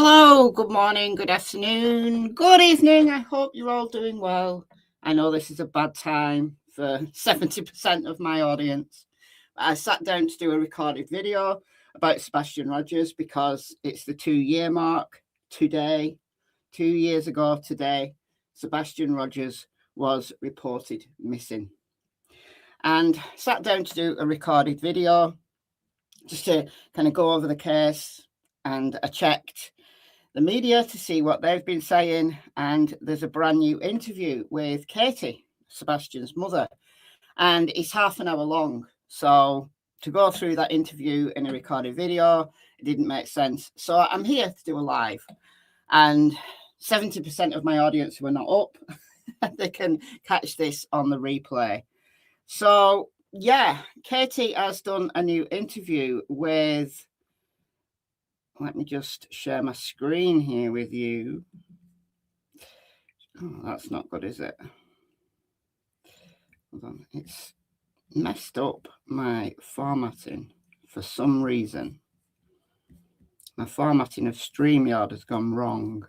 Hello, good morning, good afternoon, good evening. I hope you're all doing well. I know this is a bad time for 70% of my audience. I sat down to do a recorded video about Sebastian Rogers because it's the 2-year mark today. 2 years ago today, Sebastian Rogers was reported missing. And sat down to do a recorded video just to kind of go over the case, and I checked the media to see what they've been saying, and there's a brand new interview with Katie, Sebastian's mother, and it's half an hour long. So to go through that interview in a recorded video, it didn't make sense. So I'm here to do a live, and 70% of my audience who are not up, they can catch this on the replay. So yeah, Katie has done a new interview with, let me just share my screen here with you. Oh, that's not good, is it? Hold on. It's messed up my formatting for some reason. My formatting of StreamYard has gone wrong.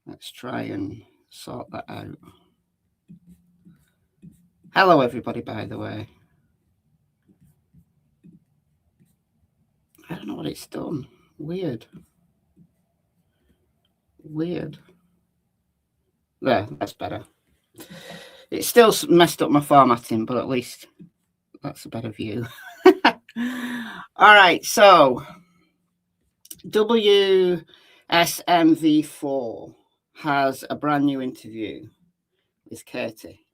Let's try and sort that out. Hello, everybody, by the way. I don't know what it's done. Weird. There, that's better. It's still messed up my formatting, but at least that's a better view. All right, so WSMV4 has a brand new interview with Katie.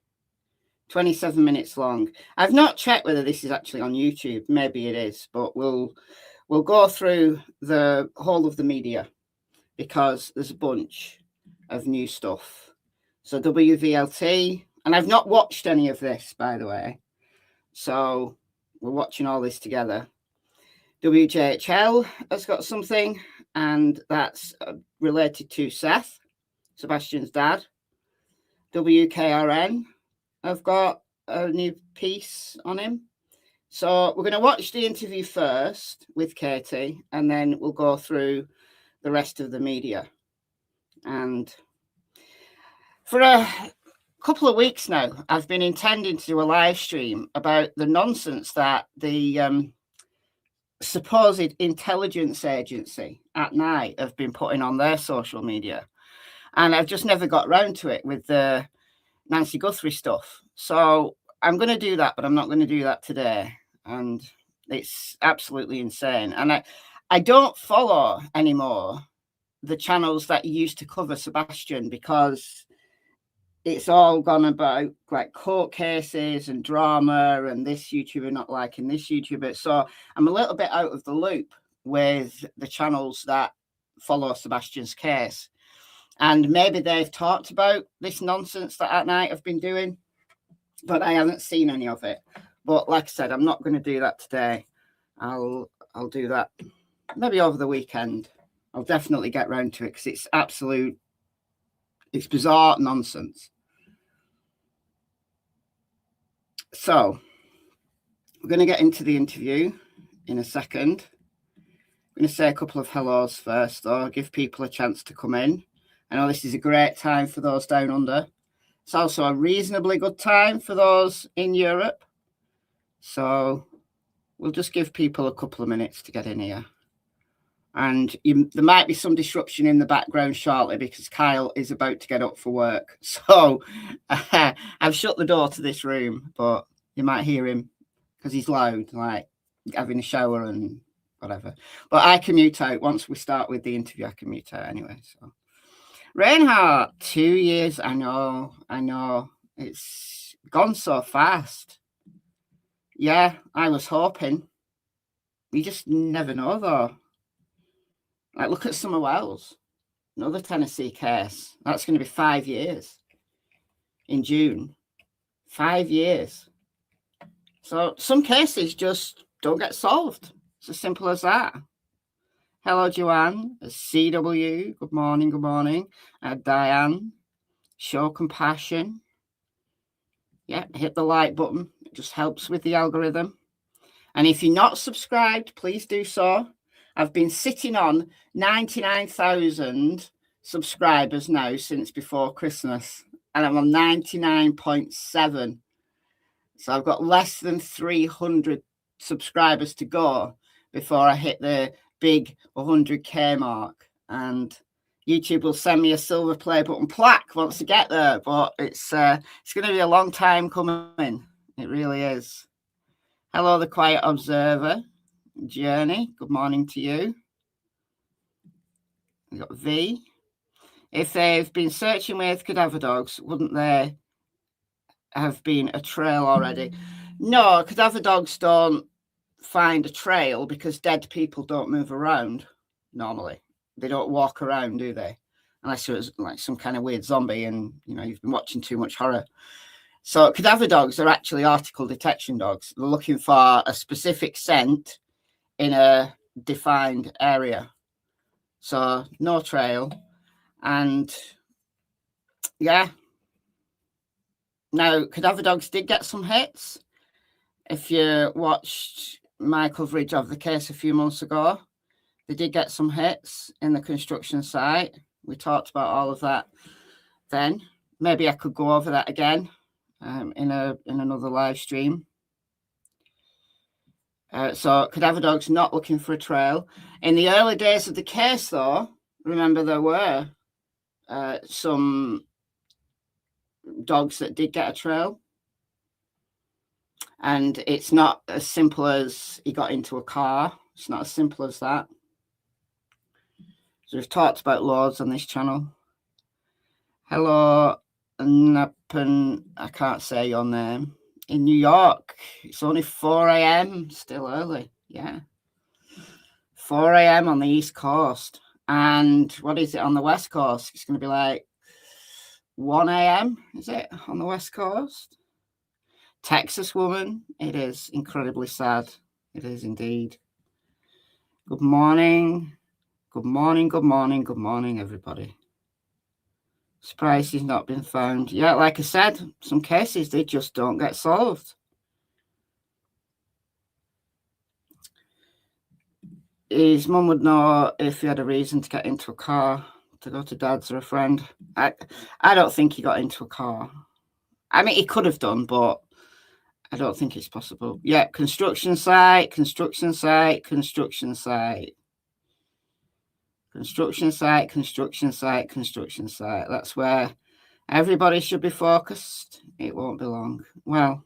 27 minutes long. I've not checked whether this is actually on YouTube. Maybe it is, but we'll go through the whole of the media because there's a bunch of new stuff. So WVLT, and I've not watched any of this, by the way. So we're watching all this together. WJHL has got something, and that's related to Seth, Sebastian's dad. WKRN have got a new piece on him. So we're going to watch the interview first with Katie, and then we'll go through the rest of the media. And for a couple of weeks now, I've been intending to do a live stream about the nonsense that the supposed intelligence agency at night have been putting on their social media. And I've just never got around to it with the Nancy Guthrie stuff. So I'm going to do that, but I'm not going to do that today. And it's absolutely insane. And I don't follow anymore the channels that used to cover Sebastian because it's all gone about like court cases and drama and this YouTuber not liking this YouTuber. So I'm a little bit out of the loop with the channels that follow Sebastian's case. And maybe they've talked about this nonsense that At Night have been doing, but I haven't seen any of it. But like I said, I'm not going to do that today. I'll do that maybe over the weekend. I'll definitely get round to it because it's bizarre nonsense. So we're going to get into the interview in a second. I'm going to say a couple of hellos first, though, give people a chance to come in. I know this is a great time for those down under. It's also a reasonably good time for those in Europe. So we'll just give people a couple of minutes to get in here. And there might be some disruption in the background shortly because Kyle is about to get up for work. So I've shut the door to this room, but you might hear him because he's loud, like having a shower and whatever. But I can mute out. Once we start with the interview, I can mute out anyway. So Reinhardt, 2 years. I know. It's gone so fast. Yeah, I was hoping. You just never know, though. Like, look at Summer Wells, another Tennessee case. That's going to be 5 years in June. 5 years. So some cases just don't get solved. It's as simple as that. Hello, Joanne. CW. Good morning. Diane. Show compassion. Yeah, hit the like button. It just helps with the algorithm. And if you're not subscribed, please do so. I've been sitting on 99,000 subscribers now since before Christmas, and I'm on 99.7. So I've got less than 300 subscribers to go before I hit the big 100k mark, and YouTube will send me a silver play button plaque once I get there, but it's going to be a long time coming. It really is. Hello, the quiet observer. Journey, good morning to you. We've got V. If they've been searching with cadaver dogs, wouldn't there have been a trail already? No, cadaver dogs don't find a trail because dead people don't move around normally. They don't walk around, do they? Unless it was like some kind of weird zombie and, you know, you've been watching too much horror. So cadaver dogs are actually article detection dogs. They're looking for a specific scent in a defined area. So no trail. And yeah. Now, cadaver dogs did get some hits. If you watched my coverage of the case a few months ago, they did get some hits in the construction site. We talked about all of that then. Maybe I could go over that again in another live stream. So cadaver dogs not looking for a trail. In the early days of the case, though, remember there were some dogs that did get a trail. And it's not as simple as he got into a car. It's not as simple as that. So we've talked about loads on this channel. Hello, Napan. I can't say your name. In New York, it's only 4 a.m. Still early. Yeah. 4 a.m. on the East Coast. And what is it on the West Coast? It's going to be like 1 a.m. Is it on the West Coast? Texas woman. It is incredibly sad. It is indeed. Good morning. Good morning, good morning, good morning, everybody. Surprised he's not been found. Yeah, like I said, some cases, they just don't get solved. His mum would know if he had a reason to get into a car, to go to dad's or a friend. I don't think he got into a car. I mean, he could have done, but I don't think it's possible. Yeah, construction site, construction site, construction site. Construction site, construction site, construction site. That's where everybody should be focused. It won't be long. Well,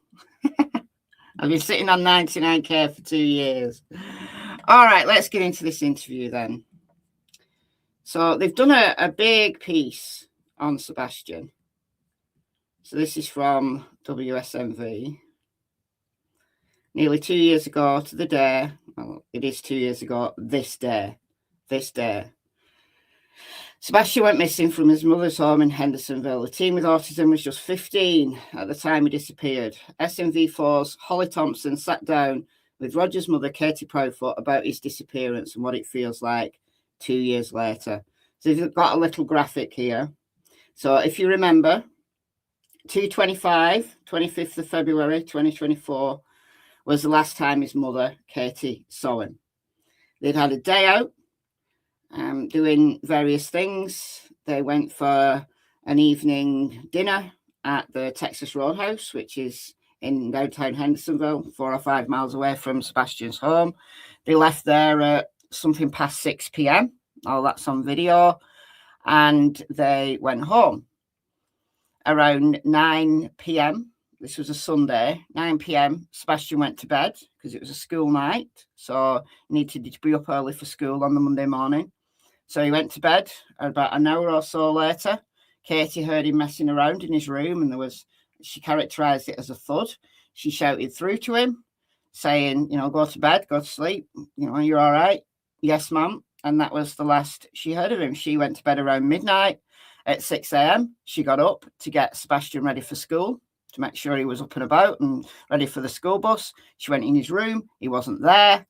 I've been sitting on 99k for 2 years. All right, let's get into this interview then. So they've done a big piece on Sebastian. So this is from WSMV. Nearly 2 years ago to the day, well, it is 2 years ago, this day. Sebastian went missing from his mother's home in Hendersonville. The teen with autism was just 15 at the time he disappeared. SMV4's Holly Thompson sat down with Roger's mother, Katie Proudfoot, about his disappearance and what it feels like 2 years later. So you've got a little graphic here. So if you remember, 2/25, 25th of February, 2024, was the last time his mother, Katie, saw him. They'd had a day out, doing various things. They went for an evening dinner at the Texas Roadhouse, which is in downtown Hendersonville, 4 or 5 miles away from Sebastian's home. They left there at something past 6 p.m. All that's on video. And they went home around 9 p.m. This was a Sunday, 9 p.m. Sebastian went to bed because it was a school night. So he needed to be up early for school on the Monday morning. So he went to bed. About an hour or so later, Katie heard him messing around in his room, and she characterized it as a thud. She shouted through to him saying, go to bed, go to sleep. You're all right. Yes, ma'am. And that was the last she heard of him. She went to bed around midnight. At 6 a.m., she got up to get Sebastian ready for school, to make sure he was up and about and ready for the school bus. She went in his room. He wasn't there.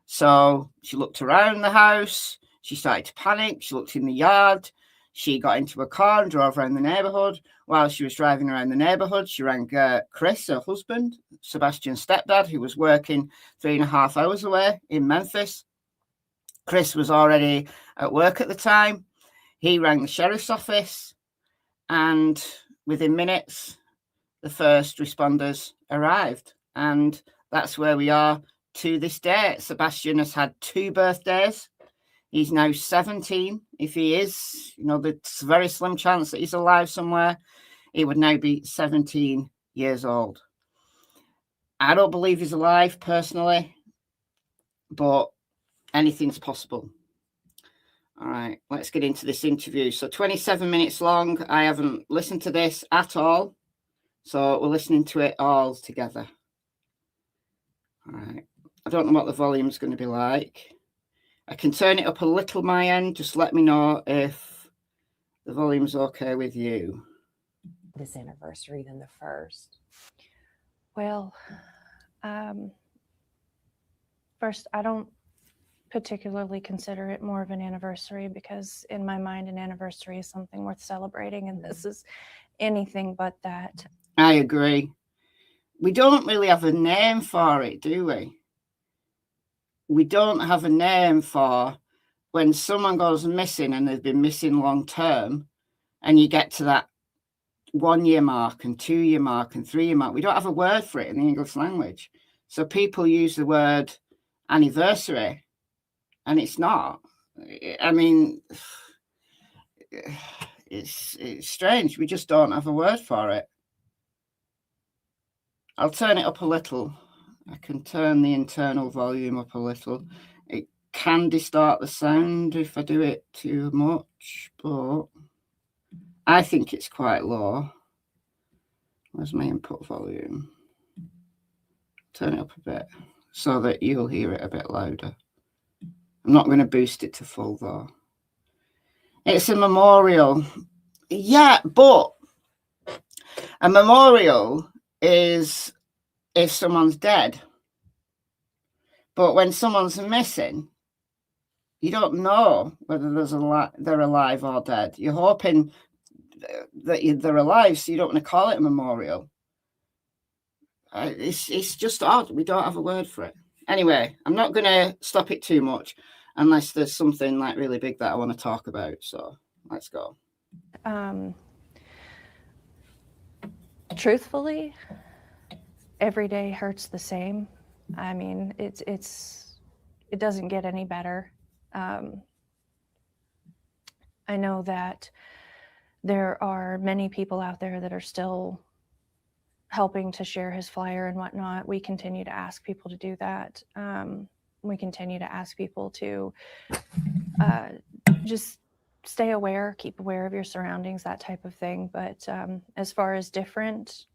So she looked around the house. She started to panic. She looked in the yard. She got into a car and drove around the neighborhood. While she was driving around the neighborhood, she rang Chris, her husband, Sebastian's stepdad, who was working 3.5 hours away in Memphis. Chris was already at work at the time. He rang the sheriff's office, and within minutes, the first responders arrived. And that's where we are to this day. Sebastian has had 2 birthdays. He's now 17. If he is, there's a very slim chance that he's alive somewhere. He would now be 17 years old. I don't believe he's alive personally, but anything's possible. All right, let's get into this interview. So 27 minutes long. I haven't listened to this at all. So we're listening to it all together. All right. I don't know what the volume's going to be like. I can turn it up a little my end. Just let me know if the volume's okay with you. This anniversary than the first? Well, first, I don't particularly consider it more of an anniversary, because in my mind, an anniversary is something worth celebrating, and this is anything but that. I agree. We don't really have a name for it, do we? We don't have a name for when someone goes missing and they've been missing long term, and you get to that 1-year mark and 2-year mark and 3-year mark. We don't have a word for it in the English language. So people use the word anniversary, and it's not. I mean, it's strange. We just don't have a word for it. I'll turn it up a little. I can turn the internal volume up a little. It can distort the sound if I do it too much, but I think it's quite low. Where's my input volume? Turn it up a bit so that you'll hear it a bit louder. I'm not going to boost it to full though. It's a memorial. Yeah, but a memorial is if someone's dead. But when someone's missing, you don't know whether they're alive or dead. You're hoping that they're alive, so you don't want to call it a memorial. It's just odd. We don't have a word for it. Anyway, I'm not going to stop it too much unless there's something like really big that I want to talk about. So let's go. Truthfully, every day hurts the same. I mean, it doesn't get any better. I know that there are many people out there that are still helping to share his flyer and whatnot. We continue to ask people to do that. We continue to ask people to just stay aware, keep aware of your surroundings, that type of thing. But as far as different,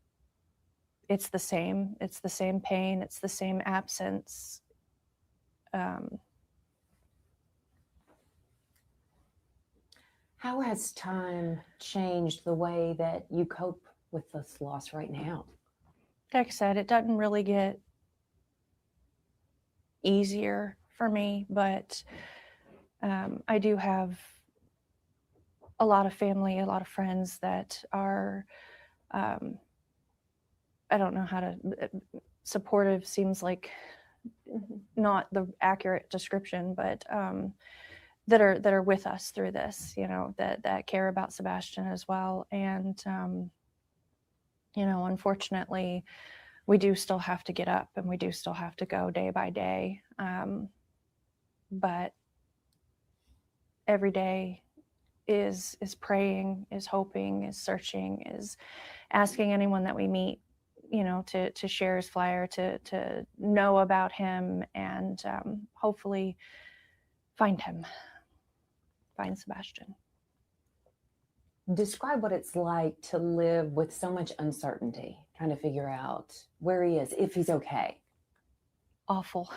it's the same. It's the same pain. It's the same absence. How has time changed the way that you cope with this loss right now? Like I said, it doesn't really get easier for me, but I do have a lot of family, a lot of friends that are, I don't know how to, supportive seems like not the accurate description, but that are with us through this, that care about Sebastian as well. And, unfortunately, we do still have to get up and we do still have to go day by day. But every day is praying, is hoping, is searching, is asking anyone that we meet, to share his flyer, to know about him, and hopefully find Sebastian. Describe what it's like to live with so much uncertainty, trying to figure out where he is, if he's okay. Awful.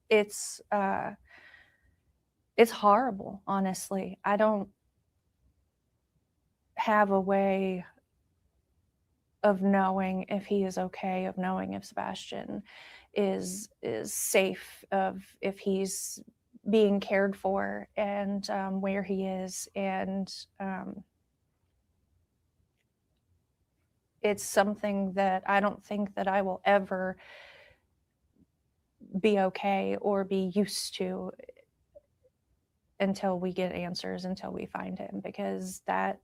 It's horrible, honestly. I don't have a way of knowing if he is okay, of knowing if Sebastian is safe, of if he's being cared for, and where he is. And it's something that I don't think that I will ever be okay or be used to. until we get answers, until we find him, because that,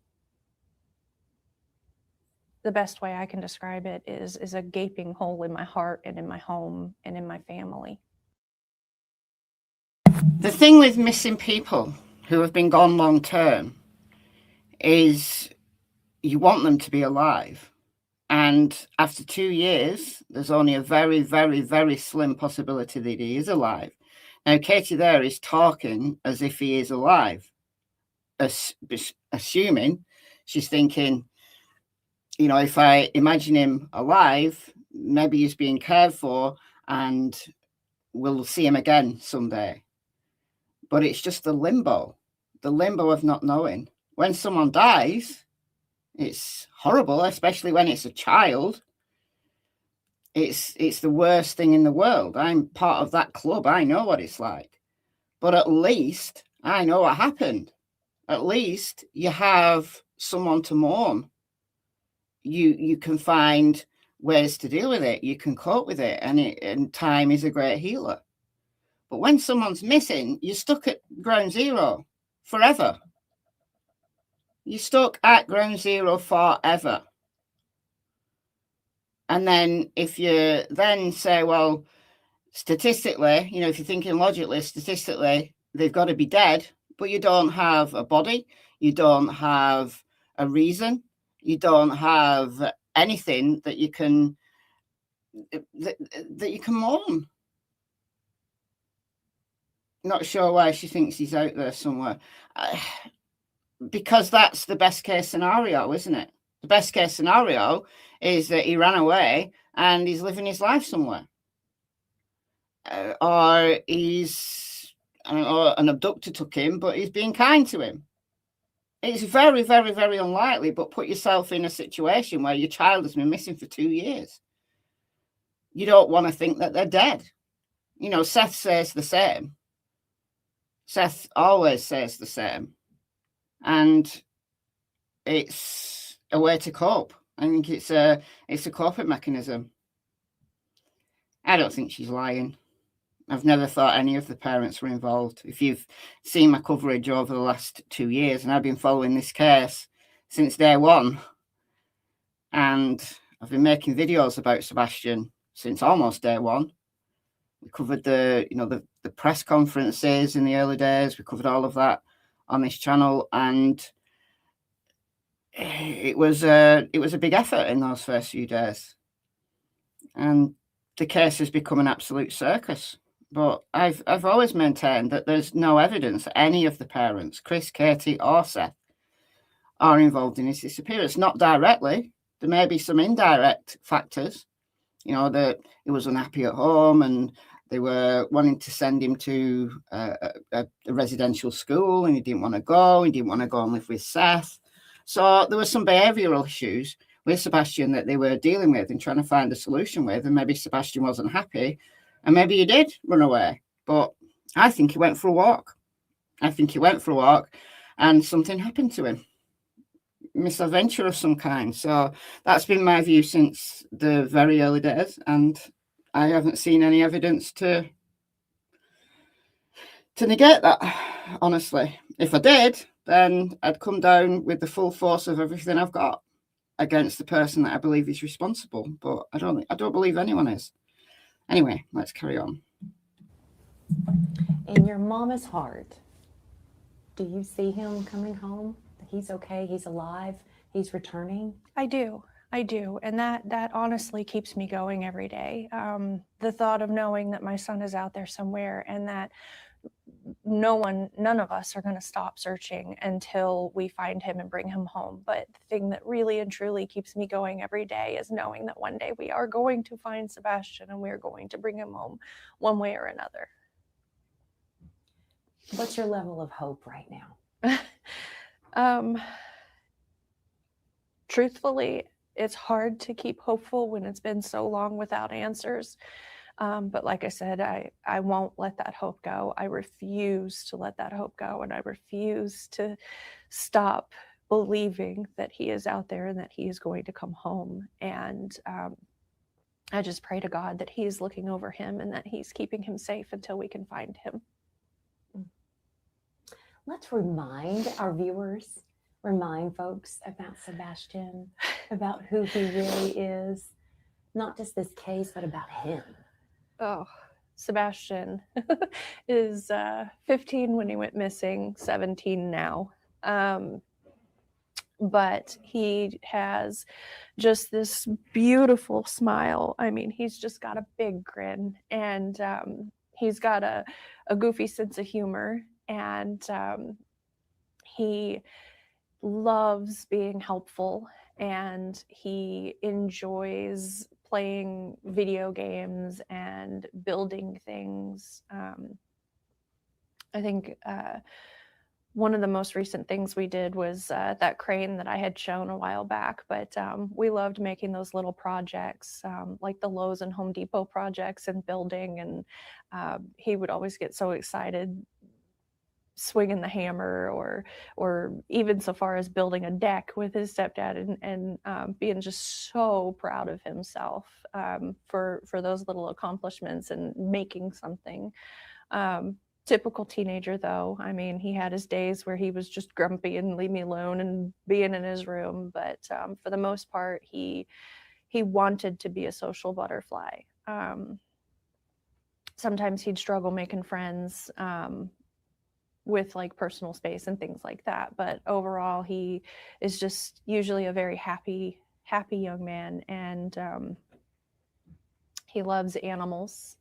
the best way I can describe it is a gaping hole in my heart and in my home and in my family. The thing with missing people who have been gone long term is you want them to be alive. And after 2 years, there's only a very, very, very slim possibility that he is alive. Now, Katie there is talking as if he is alive, assuming she's thinking, you know, if I imagine him alive, maybe he's being cared for and we'll see him again someday. But it's just the limbo of not knowing. When someone dies, it's horrible, especially when it's a child. It's the worst thing in the world. I'm part of that club. I know what it's like. But at least I know what happened. At least you have someone to mourn. You can find ways to deal with it. You can cope with it, and time is a great healer. But when someone's missing, you're stuck at ground zero forever. You're stuck at ground zero forever. And then if you then say, well, statistically, you know, if you're thinking logically, statistically, they've got to be dead, but you don't have a body, you don't have a reason, you don't have anything that you can that you can mourn. Not sure why she thinks he's out there somewhere. Because that's the best case scenario, isn't it? The best case scenario is that he ran away and he's living his life somewhere. Or he's, I don't know, an abductor took him, but he's being kind to him. It's very, very, very unlikely, but put yourself in a situation where your child has been missing for 2 years. You don't want to think that they're dead. You know, Seth says the same. Seth always says the same. And it's a way to cope. I think it's a coping mechanism. I don't think she's lying. I've never thought any of the parents were involved. If you've seen my coverage over the last 2 years, and I've been following this case since day one, and I've been making videos about Sebastian since almost day one. We covered the press conferences in the early days. We covered all of that on this channel, and it was a big effort in those first few days. And the case has become an absolute circus. But I've always maintained that there's no evidence that any of the parents, Chris, Katie, or Seth, are involved in his disappearance. Not directly. There may be some indirect factors. You know, that he was unhappy at home and they were wanting to send him to a residential school and he didn't want to go. He didn't want to go and live with Seth. So there were some behavioural issues with Sebastian that they were dealing with and trying to find a solution with. And maybe Sebastian wasn't happy. And maybe he did run away. But I think he went for a walk. And something happened to him. Misadventure of some kind. So that's been my view since the very early days. And I haven't seen any evidence to negate that, honestly. If I did, then I'd come down with the full force of everything I've got against the person that I believe is responsible. But I don't believe anyone is. Anyway, let's carry on. In your mama's heart, do you see him coming home? He's okay, he's alive, he's returning? I do. And that honestly keeps me going every day. The thought of knowing that my son is out there somewhere and that none of us are going to stop searching until we find him and bring him home. But the thing that really and truly keeps me going every day is knowing that one day we are going to find Sebastian and we're going to bring him home one way or another. What's your level of hope right now? Truthfully, it's hard to keep hopeful when it's been so long without answers. But like I said, I won't let that hope go. I refuse to let that hope go. And I refuse to stop believing that he is out there and that he is going to come home. And I just pray to God that he is looking over him and that he's keeping him safe until we can find him. let's remind our viewers, remind folks about Sebastian, about who he really is, not just this case, but about him. Oh, Sebastian is 15 when he went missing, 17 now. But he has just this beautiful smile. I mean, he's just got a big grin, and he's got a goofy sense of humor, and he loves being helpful, and he enjoys playing video games and building things. I think one of the most recent things we did was that crane that I had shown a while back, but we loved making those little projects, like the Lowe's and Home Depot projects and building, and he would always get so excited swinging the hammer, or even so far as building a deck with his stepdad, and being just so proud of himself for those little accomplishments and making something. Typical teenager, though. I mean, he had his days where he was just grumpy and leave me alone and being in his room, but for the most part, he wanted to be a social butterfly. Sometimes he'd struggle making friends with like personal space and things like that, but overall, he is just usually a very happy young man, and he loves animals.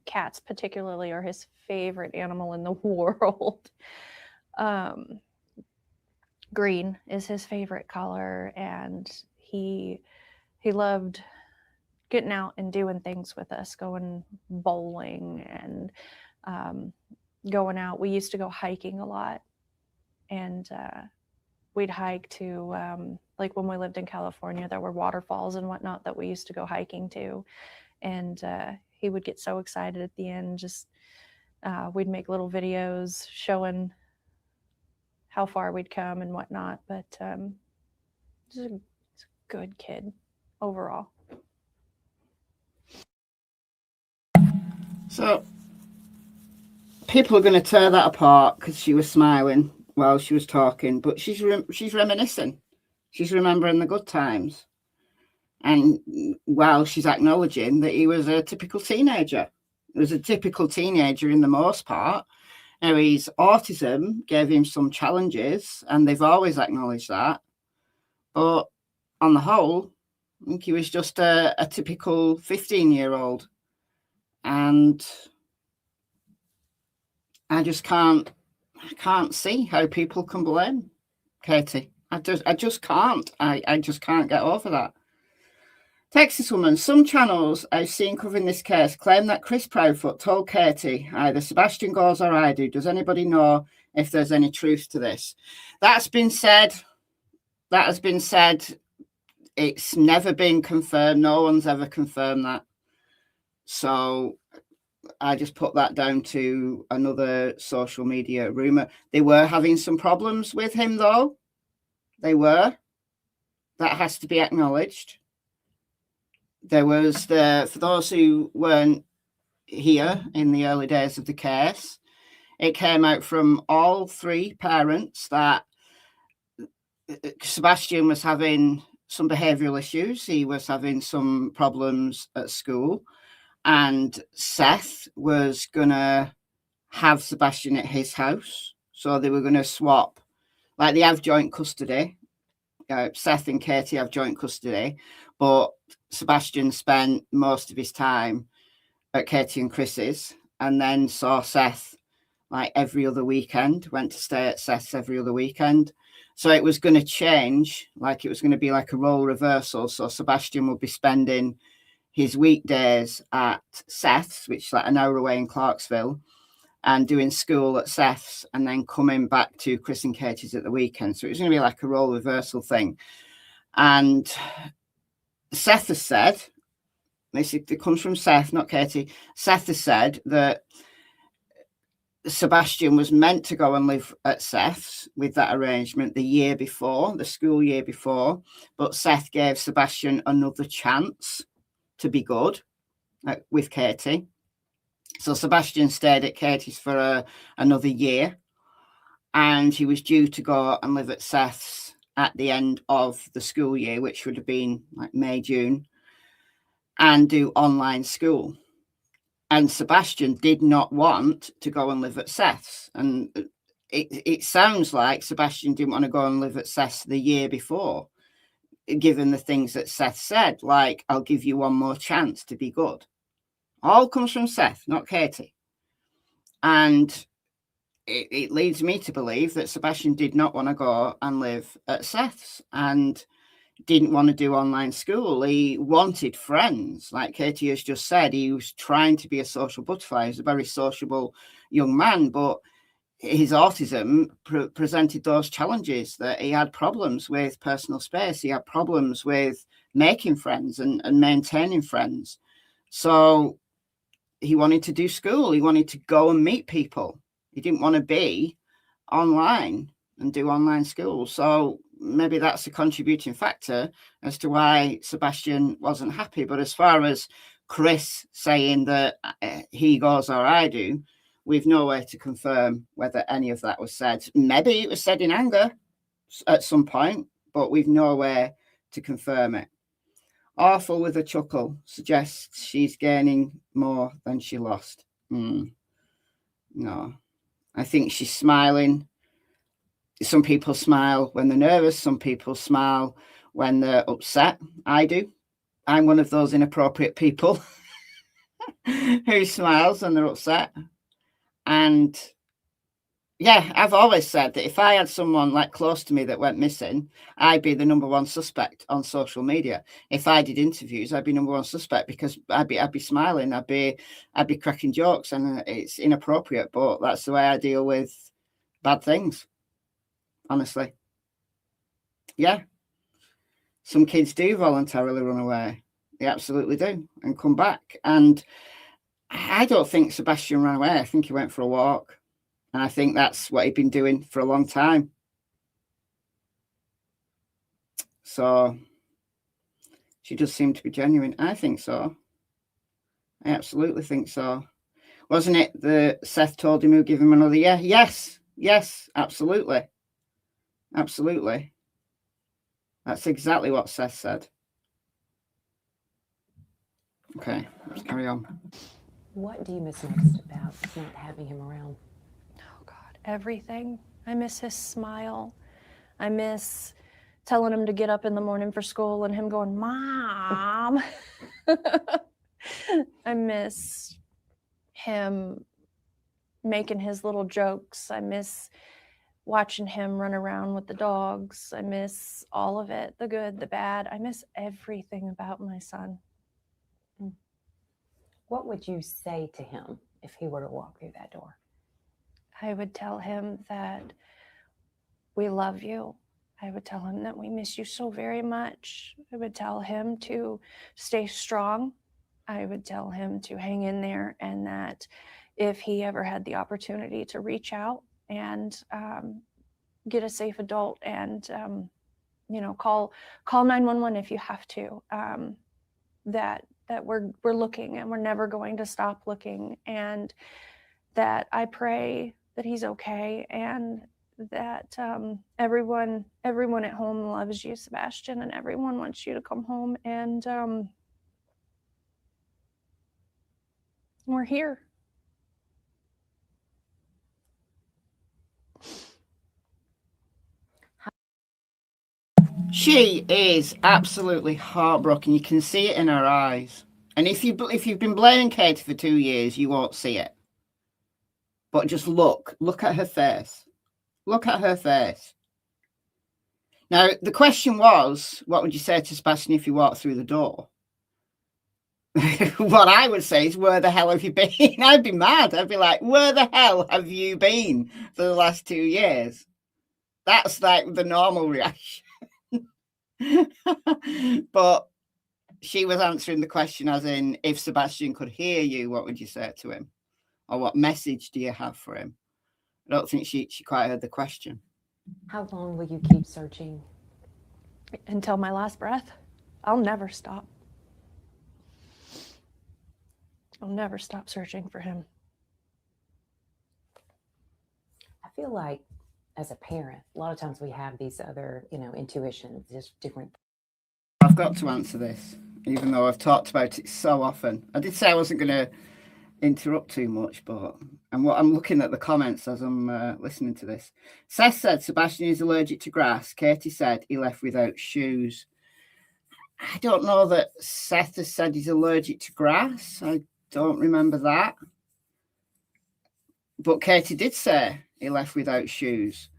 Cats particularly are his favorite animal in the world. Green is his favorite color, and he loved getting out and doing things with us, going bowling and going out. We used to go hiking a lot, and we'd hike to like when we lived in California, there were waterfalls and whatnot that we used to go hiking to, and he would get so excited at the end. Just we'd make little videos showing how far we'd come and whatnot. But just a good kid overall. So people are going to tear that apart because she was smiling while she was talking, but she's reminiscing. She's remembering the good times. And while she's acknowledging that he was a typical teenager, he was a typical teenager in the most part. Now, his autism gave him some challenges, and they've always acknowledged that. But on the whole, I think he was just a typical 15-year-old. And I can't see how people can blame Katie. I just can't. I just can't get over that. Texas woman, some channels I've seen covering this case claim that Chris Proudfoot told Katie, either Sebastian goes or I do. Does anybody know if there's any truth to this? That has been said. It's never been confirmed. No one's ever confirmed that. So I just put that down to another social media rumor. They were having some problems with him, though. They were. That has to be acknowledged. There was for those who weren't here in the early days of the case, it came out from all three parents that Sebastian was having some behavioural issues. He was having some problems at school, and Seth was going to have Sebastian at his house. So they were going to swap, like they have joint custody. Seth and Katie have joint custody, but Sebastian spent most of his time at Katie and Chris's, and then saw Seth like every other weekend, went to stay at Seth's every other weekend. So it was going to change, like it was going to be like a role reversal. So Sebastian would be spending his weekdays at Seth's, which is like an hour away in Clarksville, and doing school at Seth's, and then coming back to Chris and Katie's at the weekend. So it was going to be like a role reversal thing. And Seth has said, it comes from Seth, not Katie. Seth has said that Sebastian was meant to go and live at Seth's with that arrangement the school year before, but Seth gave Sebastian another chance to be good with Katie. So Sebastian stayed at Katie's for another year, and he was due to go and live at Seth's at the end of the school year, which would have been like May, June, and do online school. And Sebastian did not want to go and live at Seth's. And it sounds like Sebastian didn't want to go and live at Seth's the year before, given the things that Seth said, like, I'll give you one more chance to be good. All comes from Seth, not Katie. And it leads me to believe that Sebastian did not want to go and live at Seth's and didn't want to do online school. He wanted friends. Like Katie has just said, he was trying to be a social butterfly. He was a very sociable young man, but his autism presented those challenges, that he had problems with personal space. He had problems with making friends and maintaining friends. So he wanted to do school. He wanted to go and meet people. He didn't want to be online and do online school. So maybe that's a contributing factor as to why Sebastian wasn't happy. But as far as Chris saying that he goes or I do, we've no way to confirm whether any of that was said. Maybe it was said in anger at some point, but we've no way to confirm it. Awful with a chuckle suggests she's gaining more than she lost. No, I think she's smiling. Some people smile when they're nervous. Some people smile when they're upset. I do. I'm one of those inappropriate people who smiles when they're upset. And yeah, I've always said that if I had someone like close to me that went missing, I'd be the number one suspect on social media. If I did interviews, I'd be number one suspect because I'd be smiling, I'd be cracking jokes, and it's inappropriate, but that's the way I deal with bad things. Honestly. Yeah. Some kids do voluntarily run away. They absolutely do, and come back. And I don't think Sebastian ran away. I think he went for a walk. And I think that's what he'd been doing for a long time. So she does seem to be genuine. I think so. I absolutely think so. Wasn't it that Seth told him he'd give him another year? Yes, absolutely. Absolutely. That's exactly what Seth said. Okay, let's carry on. What do you miss most about not having him around? Oh, God, everything. I miss his smile. I miss telling him to get up in the morning for school and him going, Mom. I miss him making his little jokes. I miss watching him run around with the dogs. I miss all of it, the good, the bad. I miss everything about my son. What would you say to him if he were to walk through that door? I would tell him that we love you. I would tell him that we miss you so very much. I would tell him to stay strong. I would tell him to hang in there, and that if he ever had the opportunity to reach out and get a safe adult and, call 911 if you have to, that we're looking and we're never going to stop looking, and that I pray that he's okay, and that everyone at home loves you, Sebastian, and everyone wants you to come home, and we're here. She is absolutely heartbroken. You can see it in her eyes. And if you've been blaming Katie for 2 years, you won't see it. But just look at her face. Look at her face. Now, the question was, what would you say to Sebastian if you walked through the door? What I would say is, where the hell have you been? I'd be mad. I'd be like, where the hell have you been for the last 2 years? That's like the normal reaction. But she was answering the question as in, if Sebastian could hear you, what would you say to him? Or what message do you have for him? I don't think she quite heard the question. How long will you keep searching? Until my last breath. I'll never stop. I'll never stop searching for him. I feel like as a parent? A lot of times we have these other, intuitions, just different. I've got to answer this, even though I've talked about it so often. I did say I wasn't going to interrupt too much, but I'm looking at the comments as I'm listening to this. Seth said Sebastian is allergic to grass. Katie said he left without shoes. I don't know that Seth has said he's allergic to grass. I don't remember that. But Katie did say he left without shoes.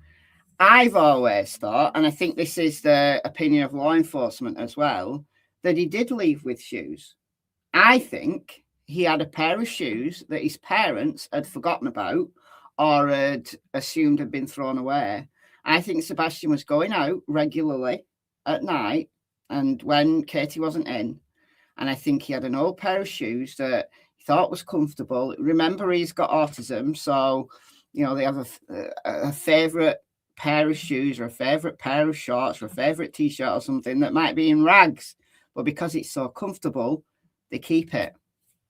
I've always thought, and I think this is the opinion of law enforcement as well, that he did leave with shoes. I think he had a pair of shoes that his parents had forgotten about or had assumed had been thrown away. I think Sebastian was going out regularly at night and when Katie wasn't in. And I think he had an old pair of shoes that he thought was comfortable. Remember, he's got autism. So, they have a favourite pair of shoes or a favourite pair of shorts or a favourite T-shirt or something that might be in rags. But because it's so comfortable, they keep it.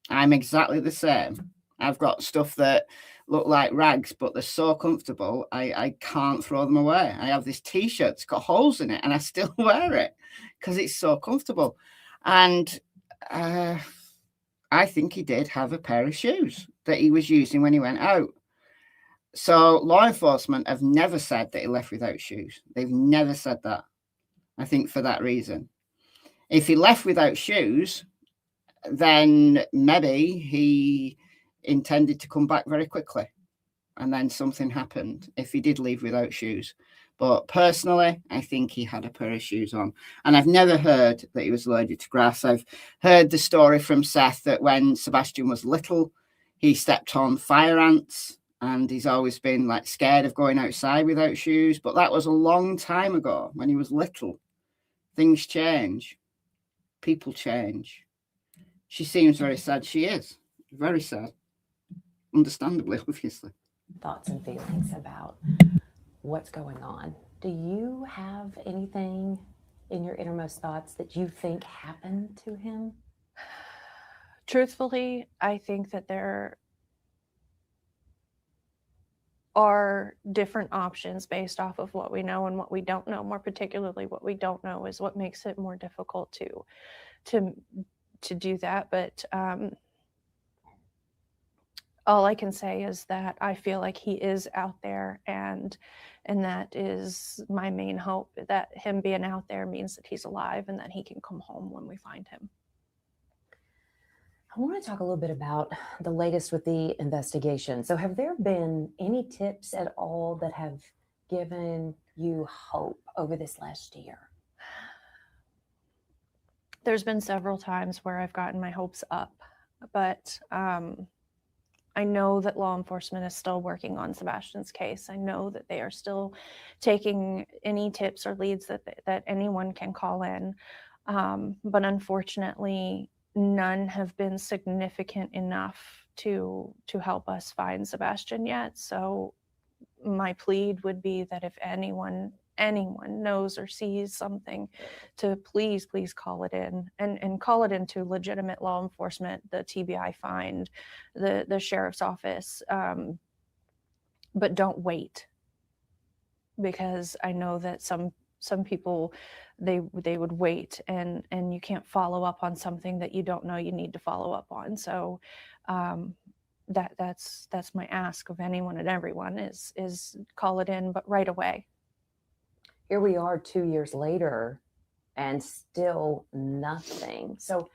I'm exactly the same. I've got stuff that look like rags, but they're so comfortable, I can't throw them away. I have this T-shirt that's got holes in it and I still wear it because it's so comfortable. And I think he did have a pair of shoes that he was using when he went out. So law enforcement have never said that he left without shoes. They've never said that. I think for that reason. If he left without shoes, then maybe he intended to come back very quickly and then something happened if he did leave without shoes. But personally, I think he had a pair of shoes on. And I've never heard that he was allergic to grass. I've heard the story from Seth that when Sebastian was little, he stepped on fire ants and he's always been like scared of going outside without shoes. But that was a long time ago when he was little. Things change. People change. She seems very sad. She is very sad. Understandably, obviously. Thoughts and feelings about what's going on. Do you have anything in your innermost thoughts that you think happened to him? Truthfully, I think that there are different options based off of what we know and what we don't know. More particularly, what we don't know is what makes it more difficult to do that. But all I can say is that I feel like he is out there, and that is my main hope, that him being out there means that he's alive and that he can come home when we find him. I want to talk a little bit about the latest with the investigation. So have there been any tips at all that have given you hope over this last year? There's been several times where I've gotten my hopes up, but I know that law enforcement is still working on Sebastian's case. I know that they are still taking any tips or leads that anyone can call in. But unfortunately, none have been significant enough to help us find Sebastian yet. So my plead would be that if anyone knows or sees something, to please call it in and call it into legitimate law enforcement, the TBI find, the sheriff's office, but don't wait, because I know that some people, they would wait and you can't follow up on something that you don't know you need to follow up on. So that's my ask of anyone and everyone is call it in, but right away. Here we are 2 years later and still nothing. So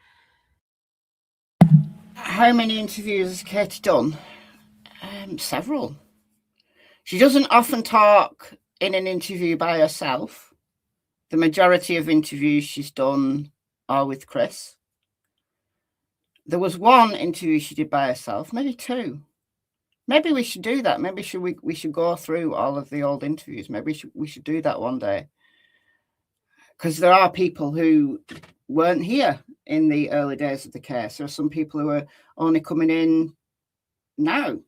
how many interviews has Katie done? Several. She doesn't often talk in an interview by herself. The majority of interviews she's done are with Chris. There was one interview she did by herself, maybe two. Maybe we should do that. Maybe we should go through all of the old interviews. Maybe we should do that one day. Because there are people who weren't here in the early days of the case. There are some people who are only coming in now.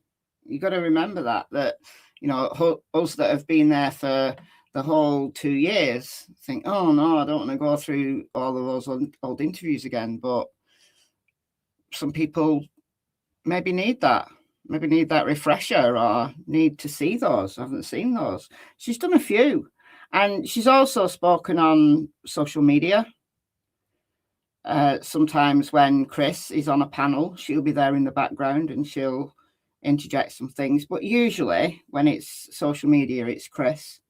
You got to remember that us that have been there for the whole 2 years think, oh no, I don't want to go through all of those old interviews again. But some people maybe need that. maybe need that refresher or need to see those. I haven't seen those. She's done a few. And she's also spoken on social media. Sometimes when Chris is on a panel, she'll be there in the background and she'll interject some things. But usually when it's social media, it's Chris.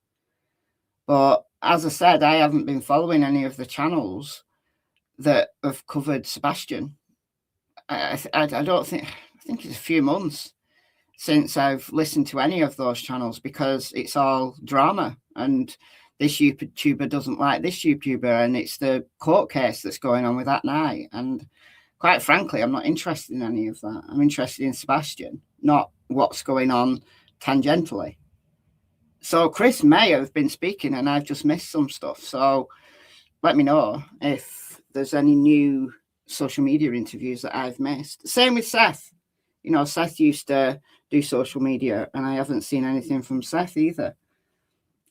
But as I said, I haven't been following any of the channels that have covered Sebastian. I think it's a few months since I've listened to any of those channels, because it's all drama and this YouTuber doesn't like this YouTuber and it's the court case that's going on with that night. And quite frankly, I'm not interested in any of that. I'm interested in Sebastian, not what's going on tangentially. So Chris may have been speaking and I've just missed some stuff. So let me know if there's any new social media interviews that I've missed. Same with Seth. You know, Seth used to do social media and I haven't seen anything from Seth either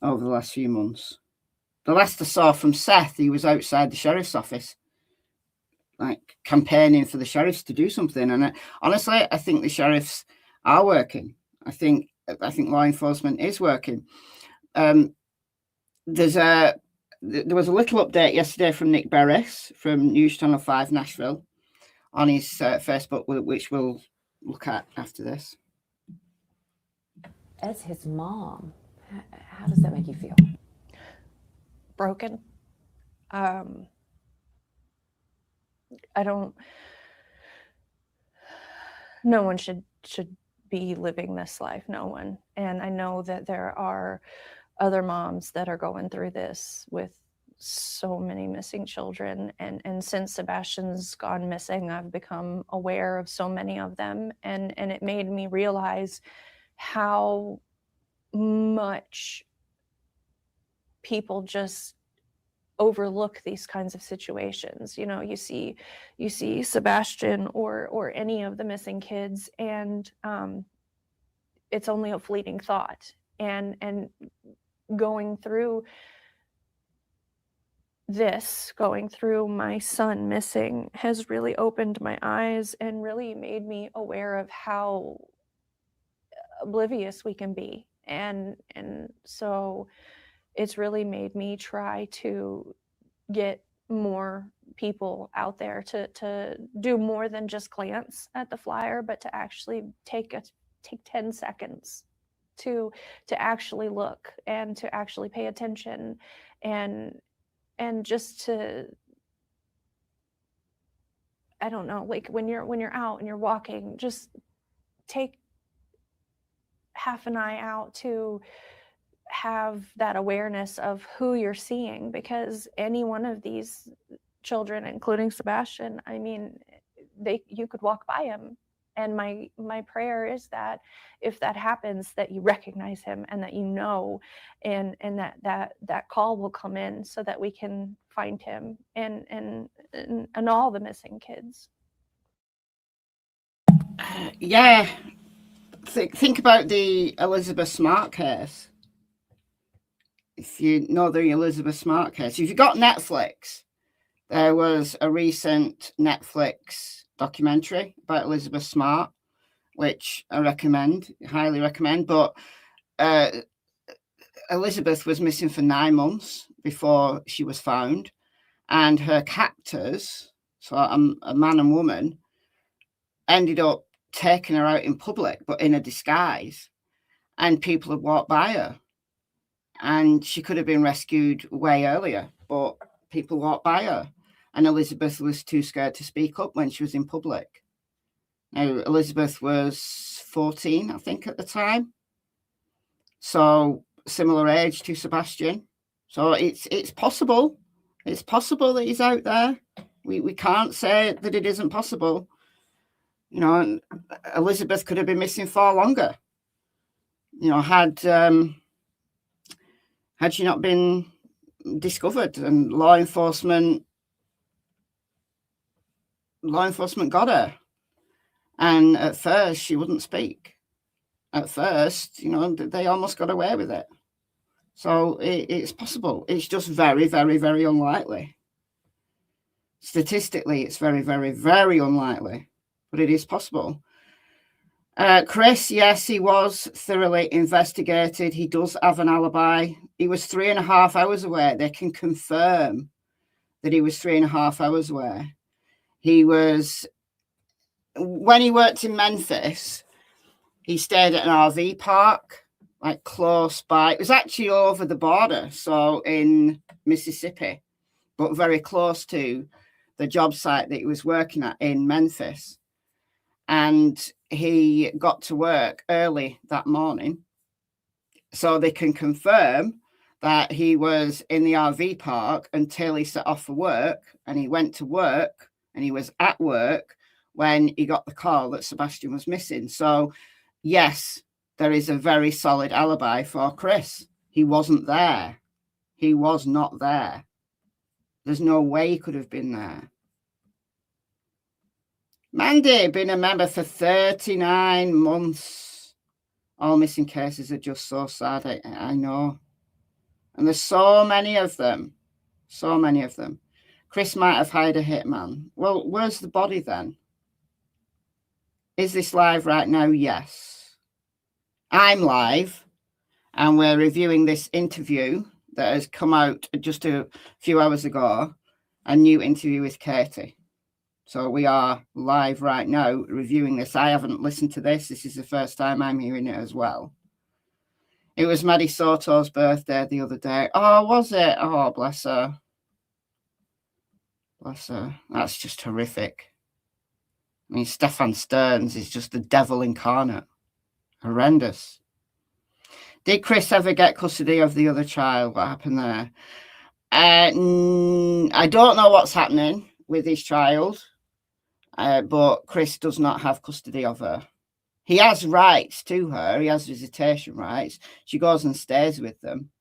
over the last few months. The last I saw from Seth, he was outside the sheriff's office, like campaigning for the sheriffs to do something. And honestly, I think the sheriffs are working. I think law enforcement is working. There was a little update yesterday from Nick Berris from News Channel 5 Nashville on his Facebook, which we'll look at after this. As his mom, how does that make you feel? Broken. No one should be living this life, no one. And I know that there are other moms that are going through this with so many missing children. And since Sebastian's gone missing, I've become aware of so many of them. And it made me realize how much people just overlook these kinds of situations. You know, you see Sebastian or any of the missing kids, and it's only a fleeting thought. And going through my son missing has really opened my eyes and really made me aware of how oblivious we can be. And so it's really made me try to get more people out there to do more than just glance at the flyer, but to actually take 10 seconds to actually look and to actually pay attention and just to, I don't know, like when you're out and you're walking, just take half an eye out to have that awareness of who you're seeing, because any one of these children, including Sebastian, I mean, you could walk by him. And my prayer is that if that happens, that you recognize him and that you know, and that call will come in so that we can find him and all the missing kids. Yeah. Think about the Elizabeth Smart case. If you know the Elizabeth Smart case, if you got Netflix, there was a recent Netflix documentary about Elizabeth Smart, which I highly recommend. But Elizabeth was missing for 9 months before she was found, and her captors, so a man and woman, ended up taking her out in public, but in a disguise, and people had walked by her, and she could have been rescued way earlier, but people walked by her. And Elizabeth was too scared to speak up when she was in public. Now, Elizabeth was 14, I think, at the time. So similar age to Sebastian. So it's possible. It's possible that he's out there. We can't say that it isn't possible. You know, and Elizabeth could have been missing far longer. You know, had she not been discovered, and law enforcement got her. And at first she wouldn't speak. At first, you know, they almost got away with it. So it's possible. It's just very, very, very unlikely. Statistically, it's very, very, very unlikely, but it is possible. Chris, yes, he was thoroughly investigated. He does have an alibi. He was 3.5 hours away. They can confirm that he was 3.5 hours away. He was, when he worked in Memphis, he stayed at an RV park, like close by. It was actually over the border, so in Mississippi, but very close to the job site that he was working at in Memphis. And he got to work early that morning, so they can confirm that he was in the RV park until he set off for work, and he went to work and he was at work when he got the call that Sebastian was missing. So yes, there is a very solid alibi for Chris. He wasn't there. He was not there. There's no way he could have been there. Mandy, been a member for 39 months. All missing cases are just so sad. I know. And there's so many of them. So many of them. Chris might have hired a hitman. Well, where's the body then? Is this live right now? Yes. I'm live, and we're reviewing this interview that has come out just a few hours ago, a new interview with Katie. So we are live right now reviewing this. I haven't listened to this. This is the first time I'm hearing it as well. It was Maddie Soto's birthday the other day. Oh, was it? Oh, bless her. Bless her. That's just horrific. I mean, Stefan Stearns is just the devil incarnate. Horrendous. Did Chris ever get custody of the other child? What happened there? I don't know what's happening with his child. But Chris does not have custody of her. He has rights to her. He has visitation rights. She goes and stays with them.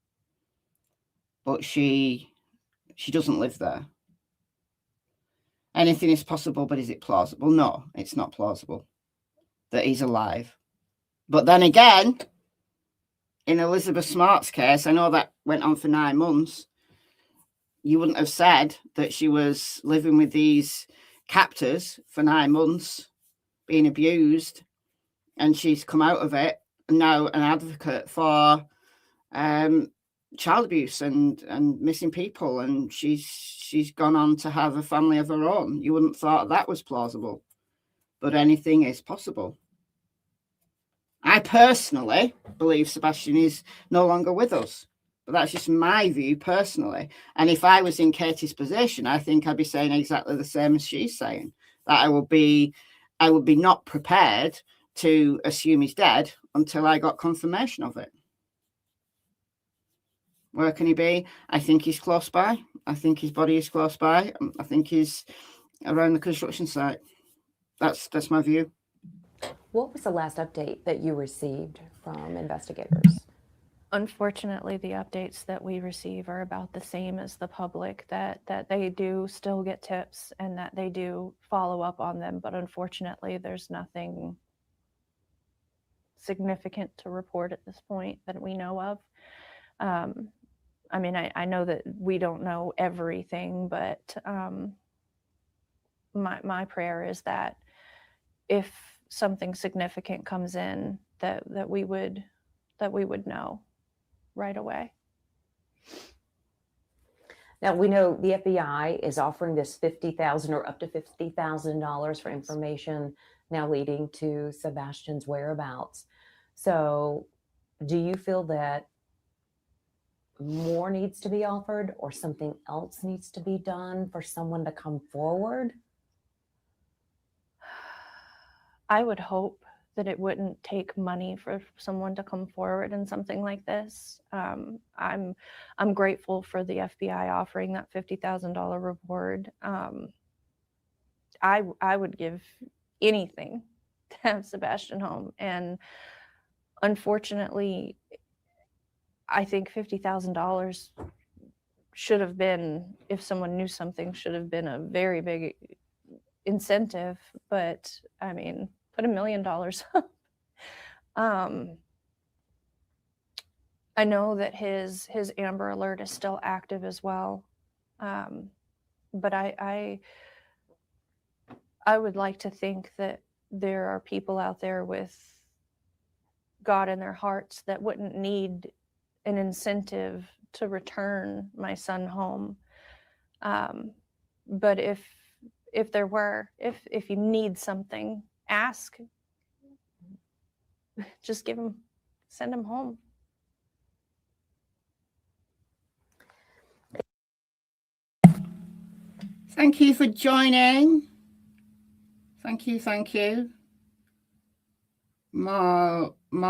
But she doesn't live there. Anything is possible, but is it plausible? No, it's not plausible that he's alive. But then again, in Elizabeth Smart's case, I know that went on for 9 months. You wouldn't have said that she was living with these captors for 9 months, being abused, and she's come out of it and now an advocate for child abuse and missing people, and she's gone on to have a family of her own. You wouldn't have thought that was plausible, but anything is possible. I personally believe Sebastian is no longer with us, but that's just my view personally. And if I was in Katie's position, I think I'd be saying exactly the same as she's saying, that I would be not prepared to assume he's dead until I got confirmation of it. Where can he be? I think he's close by. I think his body is close by. I think he's around the construction site. That's my view. What was the last update that you received from investigators? Unfortunately, the updates that we receive are about the same as the public, that they do still get tips and that they do follow up on them. But unfortunately, there's nothing significant to report at this point that we know of. I mean, I know that we don't know everything, but my prayer is that if something significant comes in, that we would know right away. Now, we know the FBI is offering this $50,000 or up to $50,000 for information now leading to Sebastian's whereabouts. So do you feel that more needs to be offered or something else needs to be done for someone to come forward? I would hope that it wouldn't take money for someone to come forward in something like this. I'm grateful for the FBI offering that $50,000 reward. I would give anything to have Sebastian home, and unfortunately, I think $50,000 should have been, if someone knew something, should have been a very big incentive. But I mean, put $1 million up. I know that his Amber Alert is still active as well, but I would like to think that there are people out there with God in their hearts that wouldn't need an incentive to return my son home. But if there were, if you need something, ask. Just send him home. Thank you for joining. Thank you. Marion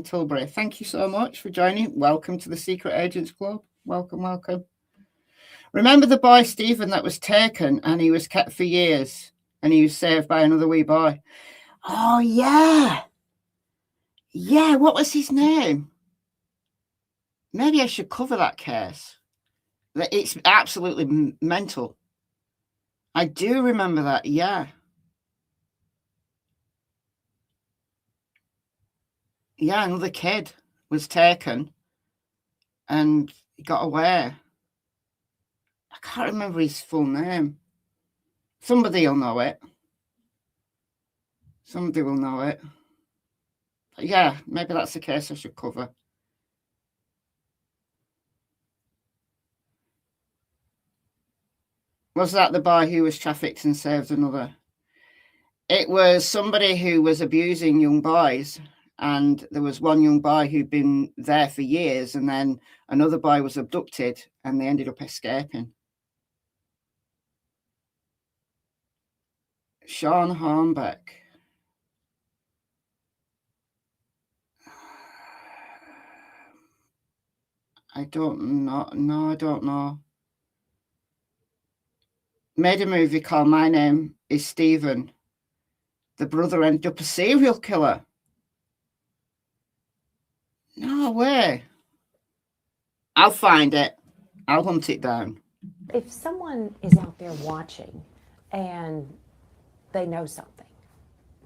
Tilbury, thank you so much for joining. Welcome to the Secret Agents Club. Welcome. Remember the boy Stephen that was taken and he was kept for years and he was saved by another wee boy? Oh, yeah. Yeah, what was his name? Maybe I should cover that case. It's absolutely mental. I do remember that, yeah. Yeah, another kid was taken and he got away. I can't remember his full name. Somebody will know it. Somebody will know it. But yeah, maybe that's the case I should cover. Was that the boy who was trafficked and saved another? It was somebody who was abusing young boys, and there was one young boy who'd been there for years, and then another boy was abducted and they ended up escaping. Sean Hornbeck. I don't know. No, I don't know. Made a movie called My Name is Stephen. The brother ended up a serial killer. No way. I'll find it. I'll hunt it down. If someone is out there watching and they know something,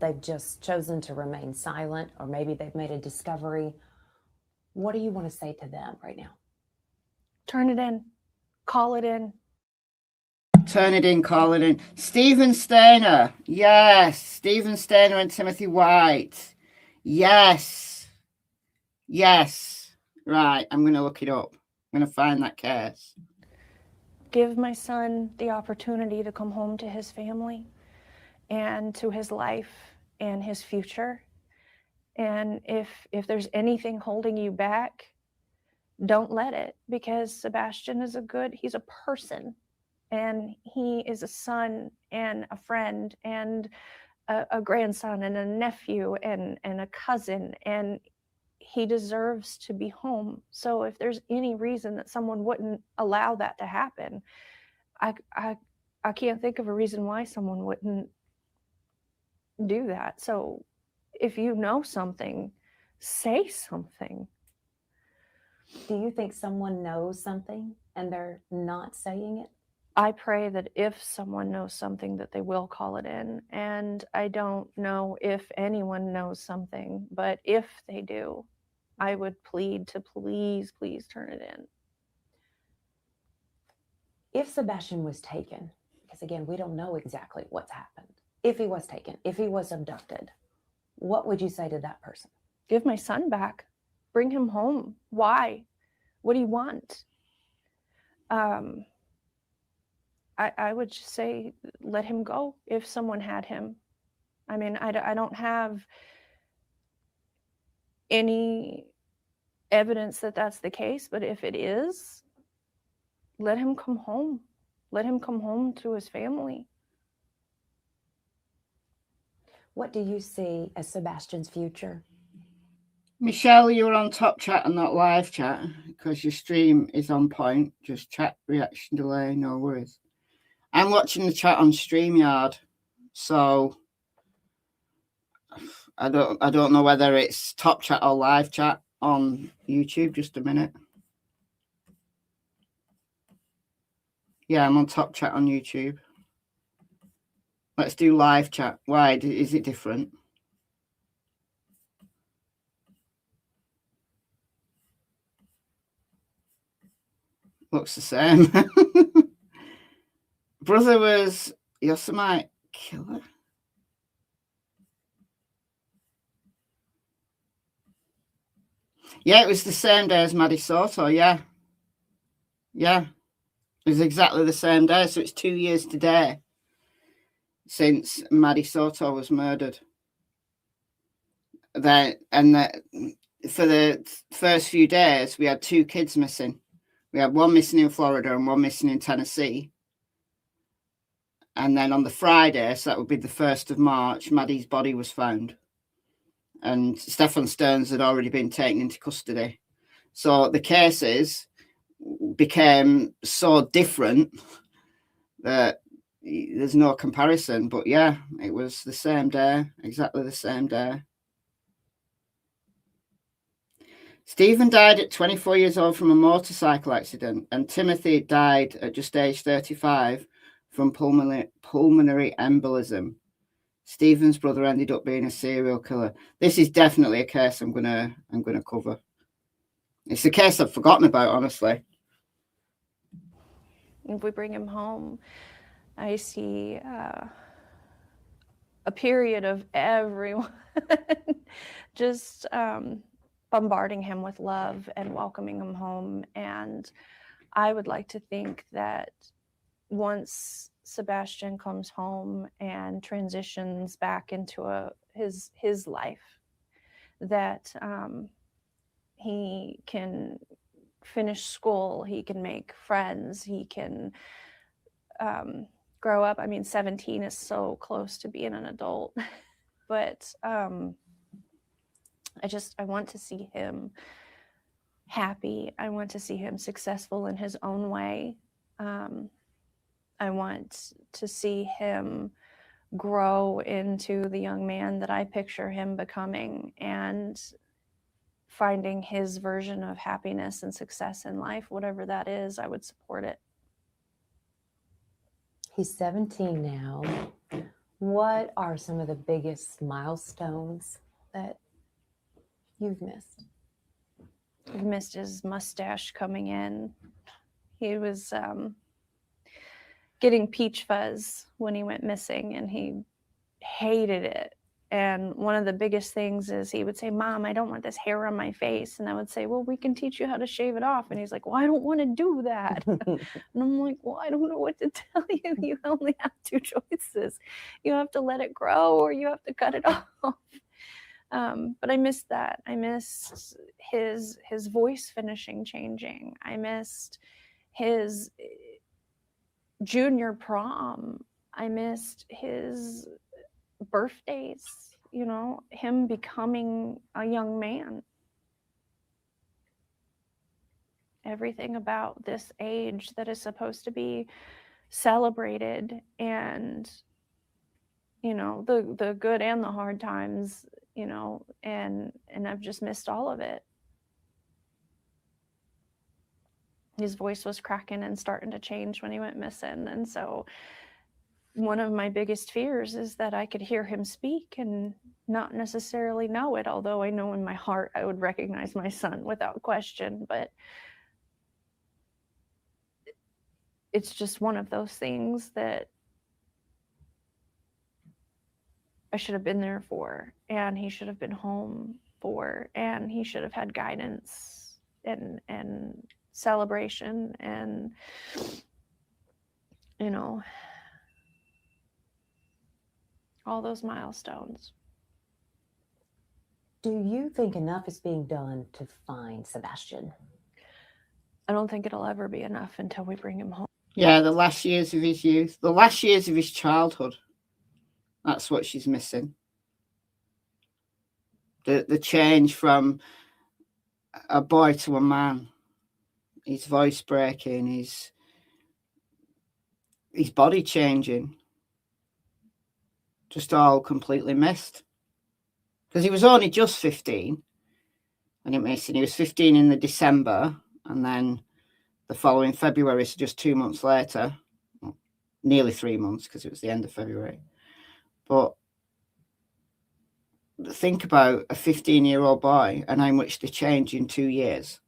they've just chosen to remain silent, or maybe they've made a discovery, what do you want to say to them right now? Turn it in. Call it in. Turn it in, call it in. Stephen Stainer. Yes. Stephen Stainer and Timothy White. Yes. Right. I'm going to look it up. I'm going to find that case. Give my son the opportunity to come home to his family and to his life and his future. And if there's anything holding you back, don't let it, because Sebastian is he's a person, and he is a son and a friend and a grandson and a nephew and a cousin, and he deserves to be home. So if there's any reason that someone wouldn't allow that to happen, I can't think of a reason why someone wouldn't do that. So if you know something, say something. Do you think someone knows something and they're not saying it? I pray that if someone knows something, that they will call it in. And I don't know if anyone knows something, but if they do, I would plead to please turn it in. If Sebastian was taken, because again, we don't know exactly what's happened. If he was taken, if he was abducted, what would you say to that person? Give my son back. Bring him home. Why? What do you want? I would just say, let him go if someone had him. I mean, I don't have any evidence that that's the case, but if it is, let him come home. Let him come home to his family. What do you see as Sebastian's future? Michelle, you're on top chat and not live chat because your stream is on point. Just chat reaction delay, no worries. I'm watching the chat on StreamYard, so I don't know whether it's top chat or live chat on YouTube. Just a minute. Yeah, I'm on top chat on YouTube. Let's do live chat. Why is it different? Looks the same. Brother was Yosemite killer. Yeah, it was the same day as Maddie Soto. Yeah. Yeah. It was exactly the same day. So it's 2 years today since Maddie Soto was murdered. For the first few days, we had 2 kids missing. We had one missing in Florida and one missing in Tennessee. And then on the Friday, so that would be the 1st of March, Maddie's body was found. And Stefan Stearns had already been taken into custody. So the cases became so different that there's no comparison. But yeah, it was the same day, exactly the same day. Stephen died at 24 years old from a motorcycle accident, and Timothy died at just age 35 from pulmonary embolism. Stephen's brother ended up being a serial killer. This is definitely a case I'm gonna cover. It's a case I've forgotten about, honestly. If we bring him home, I see a period of everyone just bombarding him with love and welcoming him home. And I would like to think that once Sebastian comes home and transitions back into his life, that he can finish school, he can make friends, he can grow up. I mean, 17 is so close to being an adult, but I want to see him happy. I want to see him successful in his own way. I want to see him grow into the young man that I picture him becoming, and finding his version of happiness and success in life, whatever that is. I would support it. He's 17 now. What are some of the biggest milestones that you've missed? I've missed his mustache coming in. He was getting peach fuzz when he went missing, and he hated it. And one of the biggest things is he would say, "Mom, I don't want this hair on my face." And I would say, "Well, we can teach you how to shave it off." And he's like, "Well, I don't want to do that." And I'm like, "Well, I don't know what to tell you. You only have 2 choices. You have to let it grow, or you have to cut it off." But I missed that. I missed his voice finishing changing. I missed his junior prom. I missed his birthdays, him becoming a young man. Everything about this age that is supposed to be celebrated, and the good and the hard times, and I've just missed all of it. His voice was cracking and starting to change when he went missing, and so one of my biggest fears is that I could hear him speak and not necessarily know it, although I know in my heart I would recognize my son without question. But it's just one of those things that I should have been there for, and he should have been home for, and he should have had guidance and celebration, and all those milestones. Do you think enough is being done to find Sebastian? I don't think it'll ever be enough until we bring him home. Yeah, the last years of his youth, the last years of his childhood. That's what she's missing. The change from a boy to a man, his voice breaking, his body changing. Just all completely missed. Because he was only just 15 when he missed. And he was 15 in the December, and then the following February, so just 2 months later, nearly 3 months, because it was the end of February. But think about a 15-year-old boy and how much they change in 2 years.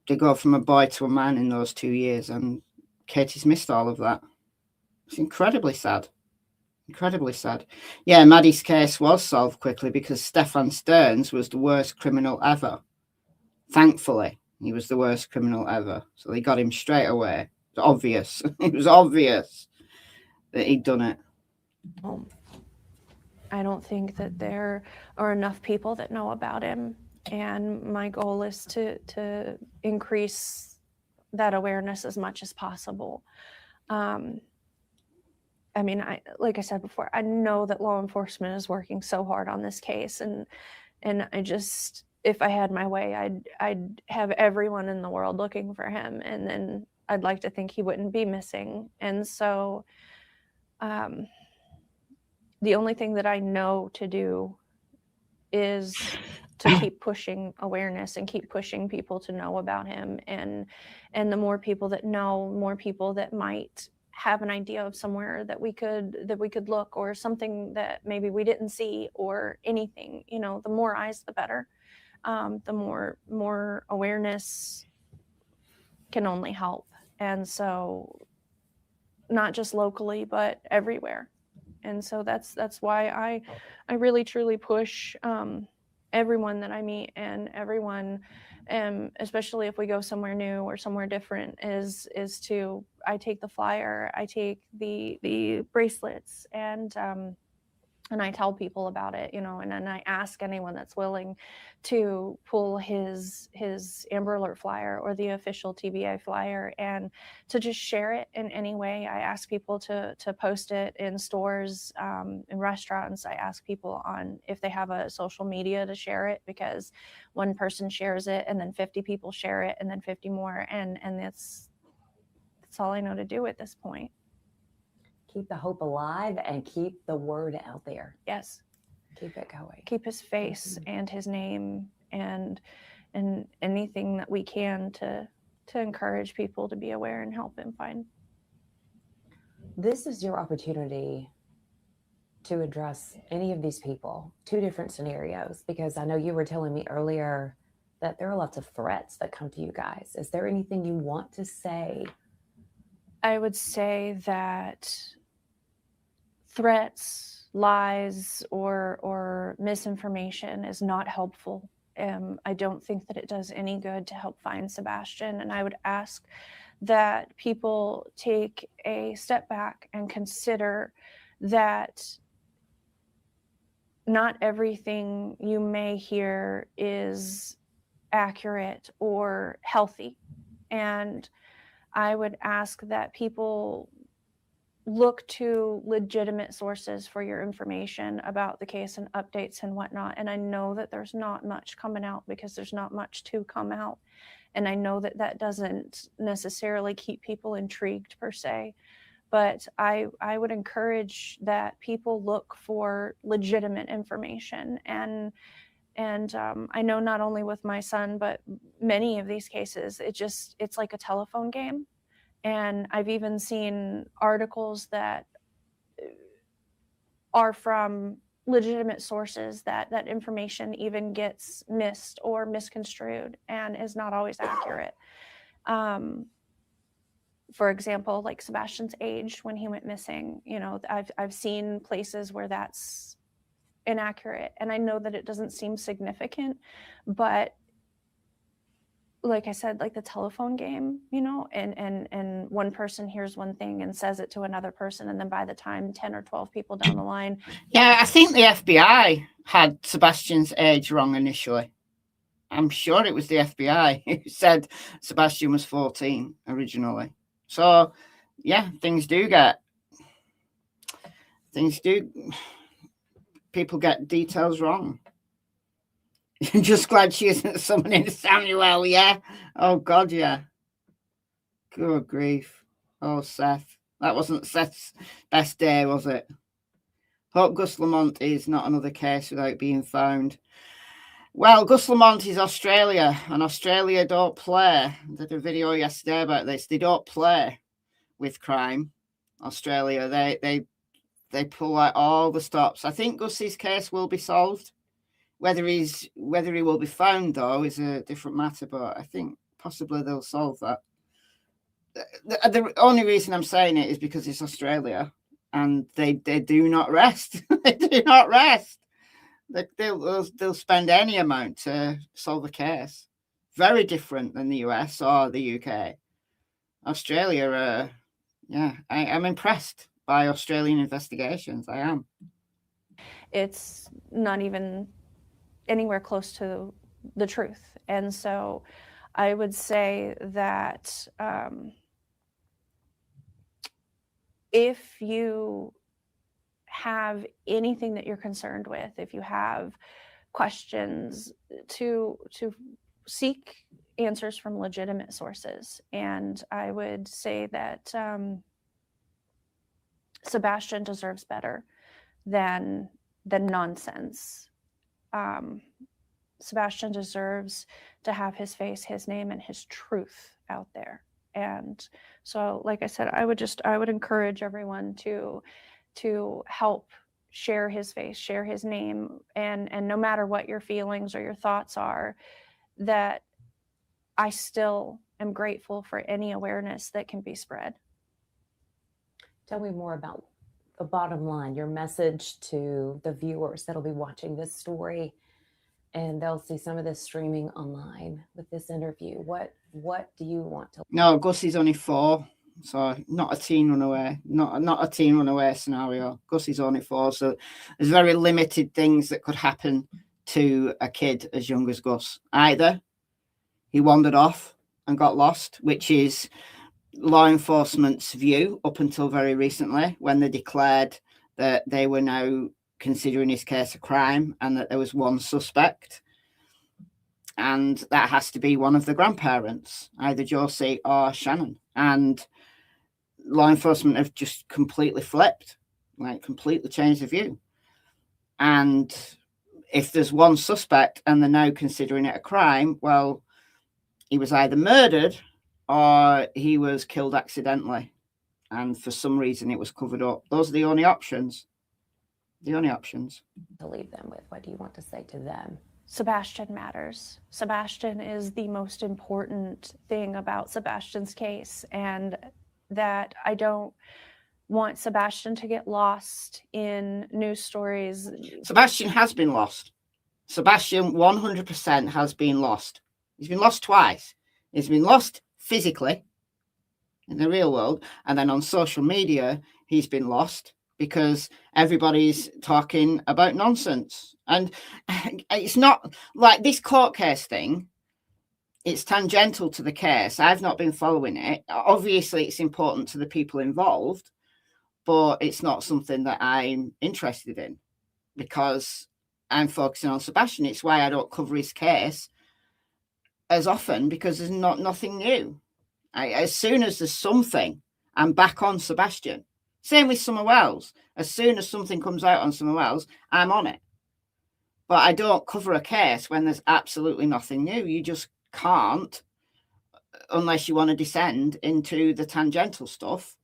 They go from a boy to a man in those 2 years, and Katie's missed all of that. It's incredibly sad. Incredibly sad. Yeah, Maddie's case was solved quickly because Stefan Stearns was the worst criminal ever. Thankfully, he was the worst criminal ever. So they got him straight away. It's obvious. It was obvious that he'd done it. I don't think that there are enough people that know about him. And my goal is to increase that awareness as much as possible. I mean, like I said before, I know that law enforcement is working so hard on this case, and I just, if I had my way, I'd have everyone in the world looking for him, and then I'd like to think he wouldn't be missing. And so, the only thing that I know to do is to keep pushing awareness and keep pushing people to know about him, and the more people that know, more people that might have an idea of somewhere that we could look, or something that maybe we didn't see, or anything, you know, the more eyes the better. The more awareness can only help. And so not just locally, but everywhere. And so that's why I really truly push everyone that I meet, and everyone, especially if we go somewhere new or somewhere different, is to, I take the flyer, I take the bracelets, and I tell people about it, you know, and then I ask anyone that's willing to pull his Amber Alert flyer or the official TBI flyer, and to just share it in any way. I ask people to post it in stores, in restaurants. I ask people on if they have a social media to share it, because one person shares it and then 50 people share it and then 50 more. And that's all I know to do at this point. Keep the hope alive and keep the word out there. Yes. Keep it going. Keep his face and his name, and anything that we can to encourage people to be aware and help him find. This is your opportunity to address any of these people, two different scenarios, because I know you were telling me earlier that there are lots of threats that come to you guys. Is there anything you want to say? I would say that threats, lies, or misinformation is not helpful. I don't think that it does any good to help find Sebastian. And I would ask that people take a step back and consider that not everything you may hear is accurate or healthy. And I would ask that people look to legitimate sources for your information about the case and updates and whatnot. And I know that there's not much coming out because there's not much to come out. And I know that that doesn't necessarily keep people intrigued per se, but I would encourage that people look for legitimate information. And I know not only with my son, but many of these cases, it's like a telephone game. And I've even seen articles that are from legitimate sources that information even gets missed or misconstrued and is not always accurate. For example, like Sebastian's age when he went missing, you know, I've seen places where that's inaccurate, and I know that it doesn't seem significant, but like I said, like the telephone game, you know, and one person hears one thing and says it to another person, and then by the time 10 or 12 people down the line. Yeah, I think the FBI had Sebastian's age wrong initially. I'm sure it was the FBI who said Sebastian was 14 originally. So, yeah, people get details wrong. Just glad she isn't summoning Samuel, yeah. Oh, God, yeah. Good grief. Oh, Seth. That wasn't Seth's best day, was it? Hope Gus Lamont is not another case without being found. Well, Gus Lamont is Australia, and Australia don't play. I did a video yesterday about this. They don't play with crime. Australia, they pull out all the stops. I think Gus's case will be solved. Whether he will be found, though, is a different matter, but I think possibly they'll solve that. The only reason I'm saying it is because it's Australia, and they do not rest. They do not rest. They'll spend any amount to solve a case. Very different than the US or the UK. Australia, I'm impressed by Australian investigations. I am. It's not even anywhere close to the truth. And so I would say that if you have anything that you're concerned with, if you have questions, to seek answers from legitimate sources. And I would say that Sebastian deserves better than nonsense. Sebastian deserves to have his face, his name, and his truth out there. And so, like I said, I would encourage everyone to help share his face, share his name, and no matter what your feelings or your thoughts are, that I still am grateful for any awareness that can be spread. Tell me more about the bottom line, your message to the viewers that'll be watching this story, and they'll see some of this streaming online with this interview. What do you want to? No, Gussie's only 4, so not a teen runaway, not a teen runaway scenario. Gussie's only 4, so there's very limited things that could happen to a kid as young as Gus. Either he wandered off and got lost, which is law enforcement's view up until very recently, when they declared that they were now considering his case a crime and that there was one suspect, and that has to be one of the grandparents, either Josie or Shannon. And law enforcement have just completely flipped, like completely changed the view. And if there's one suspect and they're now considering it a crime, well, he was either murdered or he was killed accidentally, and for some reason it was covered up. Those are the only options. The only options. To leave them with, what do you want to say to them? Sebastian matters. Sebastian is the most important thing about Sebastian's case, and that I don't want Sebastian to get lost in news stories. Sebastian has been lost. Sebastian 100% has been lost. He's been lost twice. He's been lost physically in the real world, and then on social media he's been lost because everybody's talking about nonsense. And it's not like this court case thing. It's tangential to the case. I've not been following it. Obviously, it's important to the people involved, but it's not something that I'm interested in because I'm focusing on Sebastian. It's why I don't cover his case as often, because there's nothing new. As soon as there's something, I'm back on Sebastian. Same with Summer Wells. As soon as something comes out on Summer Wells, I'm on it. But I don't cover a case when there's absolutely nothing new. You just can't, unless you want to descend into the tangential stuff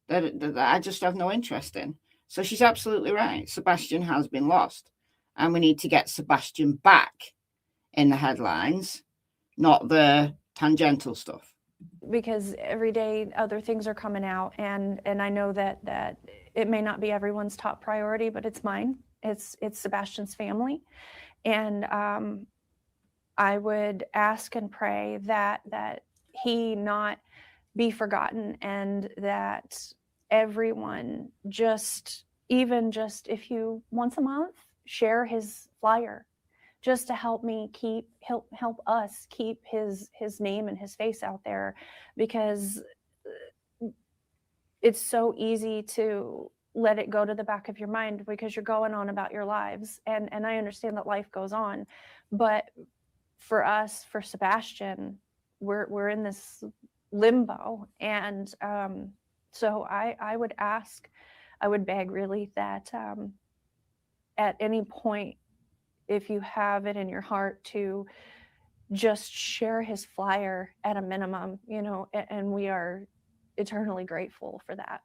that I just have no interest in. So she's absolutely right. Sebastian has been lost, and we need to get Sebastian back in the headlines, not the tangential stuff. Because every day other things are coming out, and I know that it may not be everyone's top priority, but it's mine. It's Sebastian's family, and I would ask and pray that he not be forgotten, and that everyone just if you once a month share his flyer, just to help us keep his name and his face out there, because it's so easy to let it go to the back of your mind because you're going on about your lives. And I understand that life goes on, but for us, for Sebastian, we're in this limbo. And so I would beg really that at any point, if you have it in your heart, to just share his flyer at a minimum, and we are eternally grateful for that.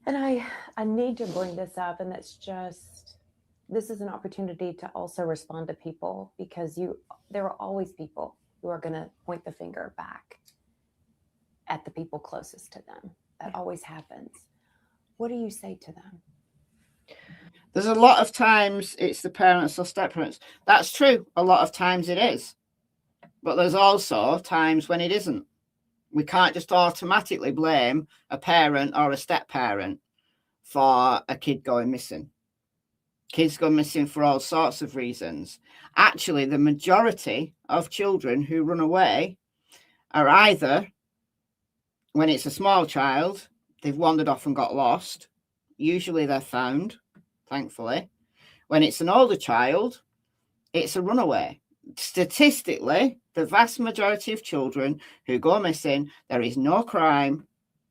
And I need to bring this up, and this is an opportunity to also respond to people, because there are always people who are going to point the finger back at the people closest to them. That always happens. What do you say to them? There's a lot of times it's the parents or step-parents. That's true. A lot of times it is. But there's also times when it isn't. We can't just automatically blame a parent or a step-parent for a kid going missing. Kids go missing for all sorts of reasons. Actually, the majority of children who run away are either, when it's a small child, they've wandered off and got lost. Usually they're found, thankfully. When it's an older child, it's a runaway. Statistically, the vast majority of children who go missing, there is no crime.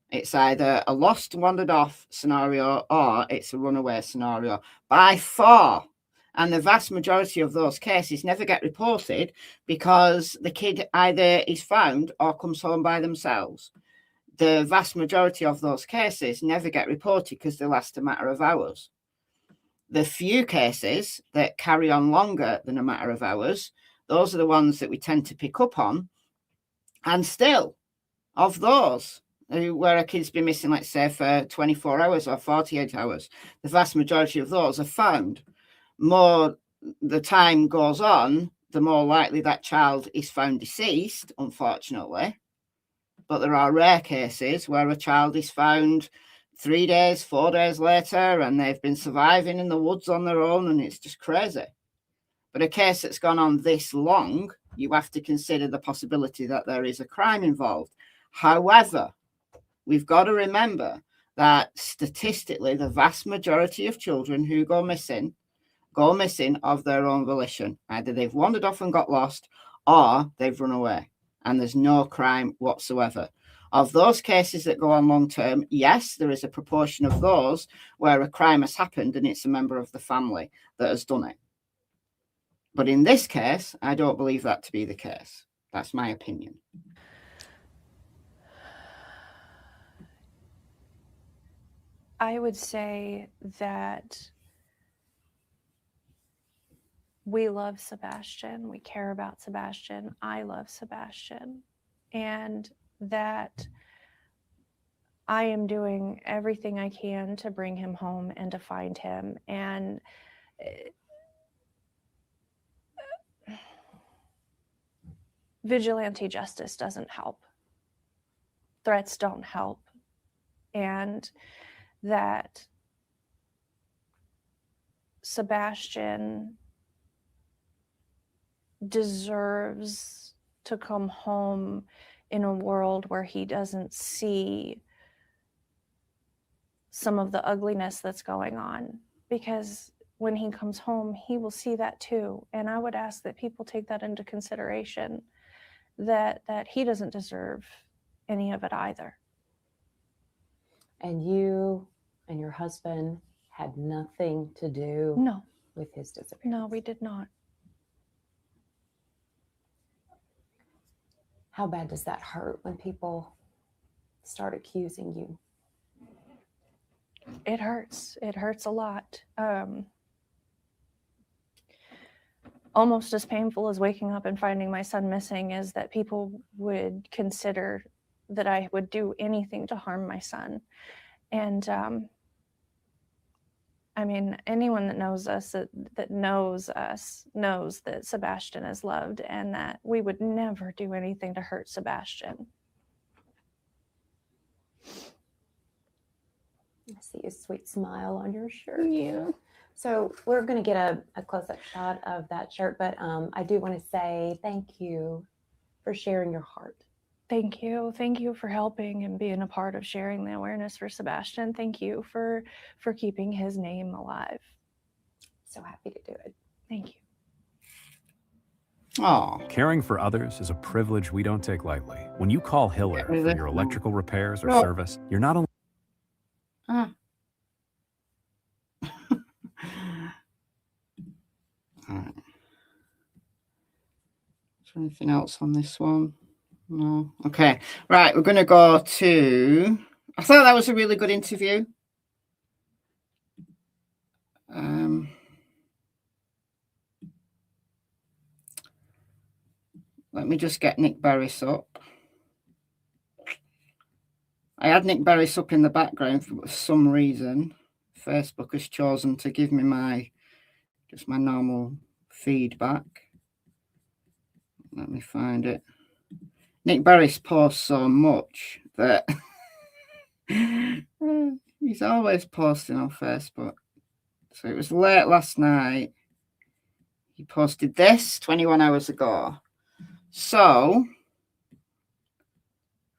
It's either a lost, wandered off scenario or it's a runaway scenario by far. And the vast majority of those cases never get reported because the kid either is found or comes home by themselves. The vast majority of those cases never get reported because they last a matter of hours. The few cases that carry on longer than a matter of hours, those are the ones that we tend to pick up on. And still, of those, where a kid's been missing, let's say, for 24 hours or 48 hours, the vast majority of those are found. More the time goes on, the more likely that child is found deceased, unfortunately. But there are rare cases where a child is found 3 days, 4 days later, and they've been surviving in the woods on their own, and it's just crazy. But a case that's gone on this long, you have to consider the possibility that there is a crime involved. However, we've got to remember that statistically, the vast majority of children who go missing of their own volition. Either they've wandered off and got lost or they've run away, and there's no crime whatsoever. Of those cases that go on long term, yes, there is a proportion of those where a crime has happened and it's a member of the family that has done it. But in this case, I don't believe that to be the case. That's my opinion. I would say that we love Sebastian. We care about Sebastian. I love Sebastian. And that I am doing everything I can to bring him home and to find him. And vigilante justice doesn't help. Threats don't help. And that Sebastian deserves to come home in a world where he doesn't see some of the ugliness that's going on, because when he comes home, he will see that too. And I would ask that people take that into consideration, that he doesn't deserve any of it either. And you and your husband had nothing to do with his disappearance? No, we did not. How bad does that hurt when people start accusing you? It hurts. It hurts a lot. Almost as painful as waking up and finding my son missing is that people would consider that I would do anything to harm my son. And I mean, anyone that knows us, that knows us, knows that Sebastian is loved and that we would never do anything to hurt Sebastian. I see a sweet smile on your shirt. Yeah. So we're going to get a close-up shot of that shirt, but I do want to say thank you for sharing your heart. Thank you. Thank you for helping and being a part of sharing the awareness for Sebastian. Thank you for keeping his name alive. So happy to do it. Thank you. Oh, Caring for others is a privilege we don't take lightly. When you call Hiller for your electrical repairs or service, you're not only... All right. Is there anything else on this one? No. Okay. Right. We're going to go to... I thought that was a really good interview. Let me just get Nick Barris up. I had Nick Barris up in the background for some reason. Facebook has chosen to give me just my normal feedback. Let me find it. Nick Barris posts so much that he's always posting on Facebook. So it was late last night. He posted this 21 hours ago. So,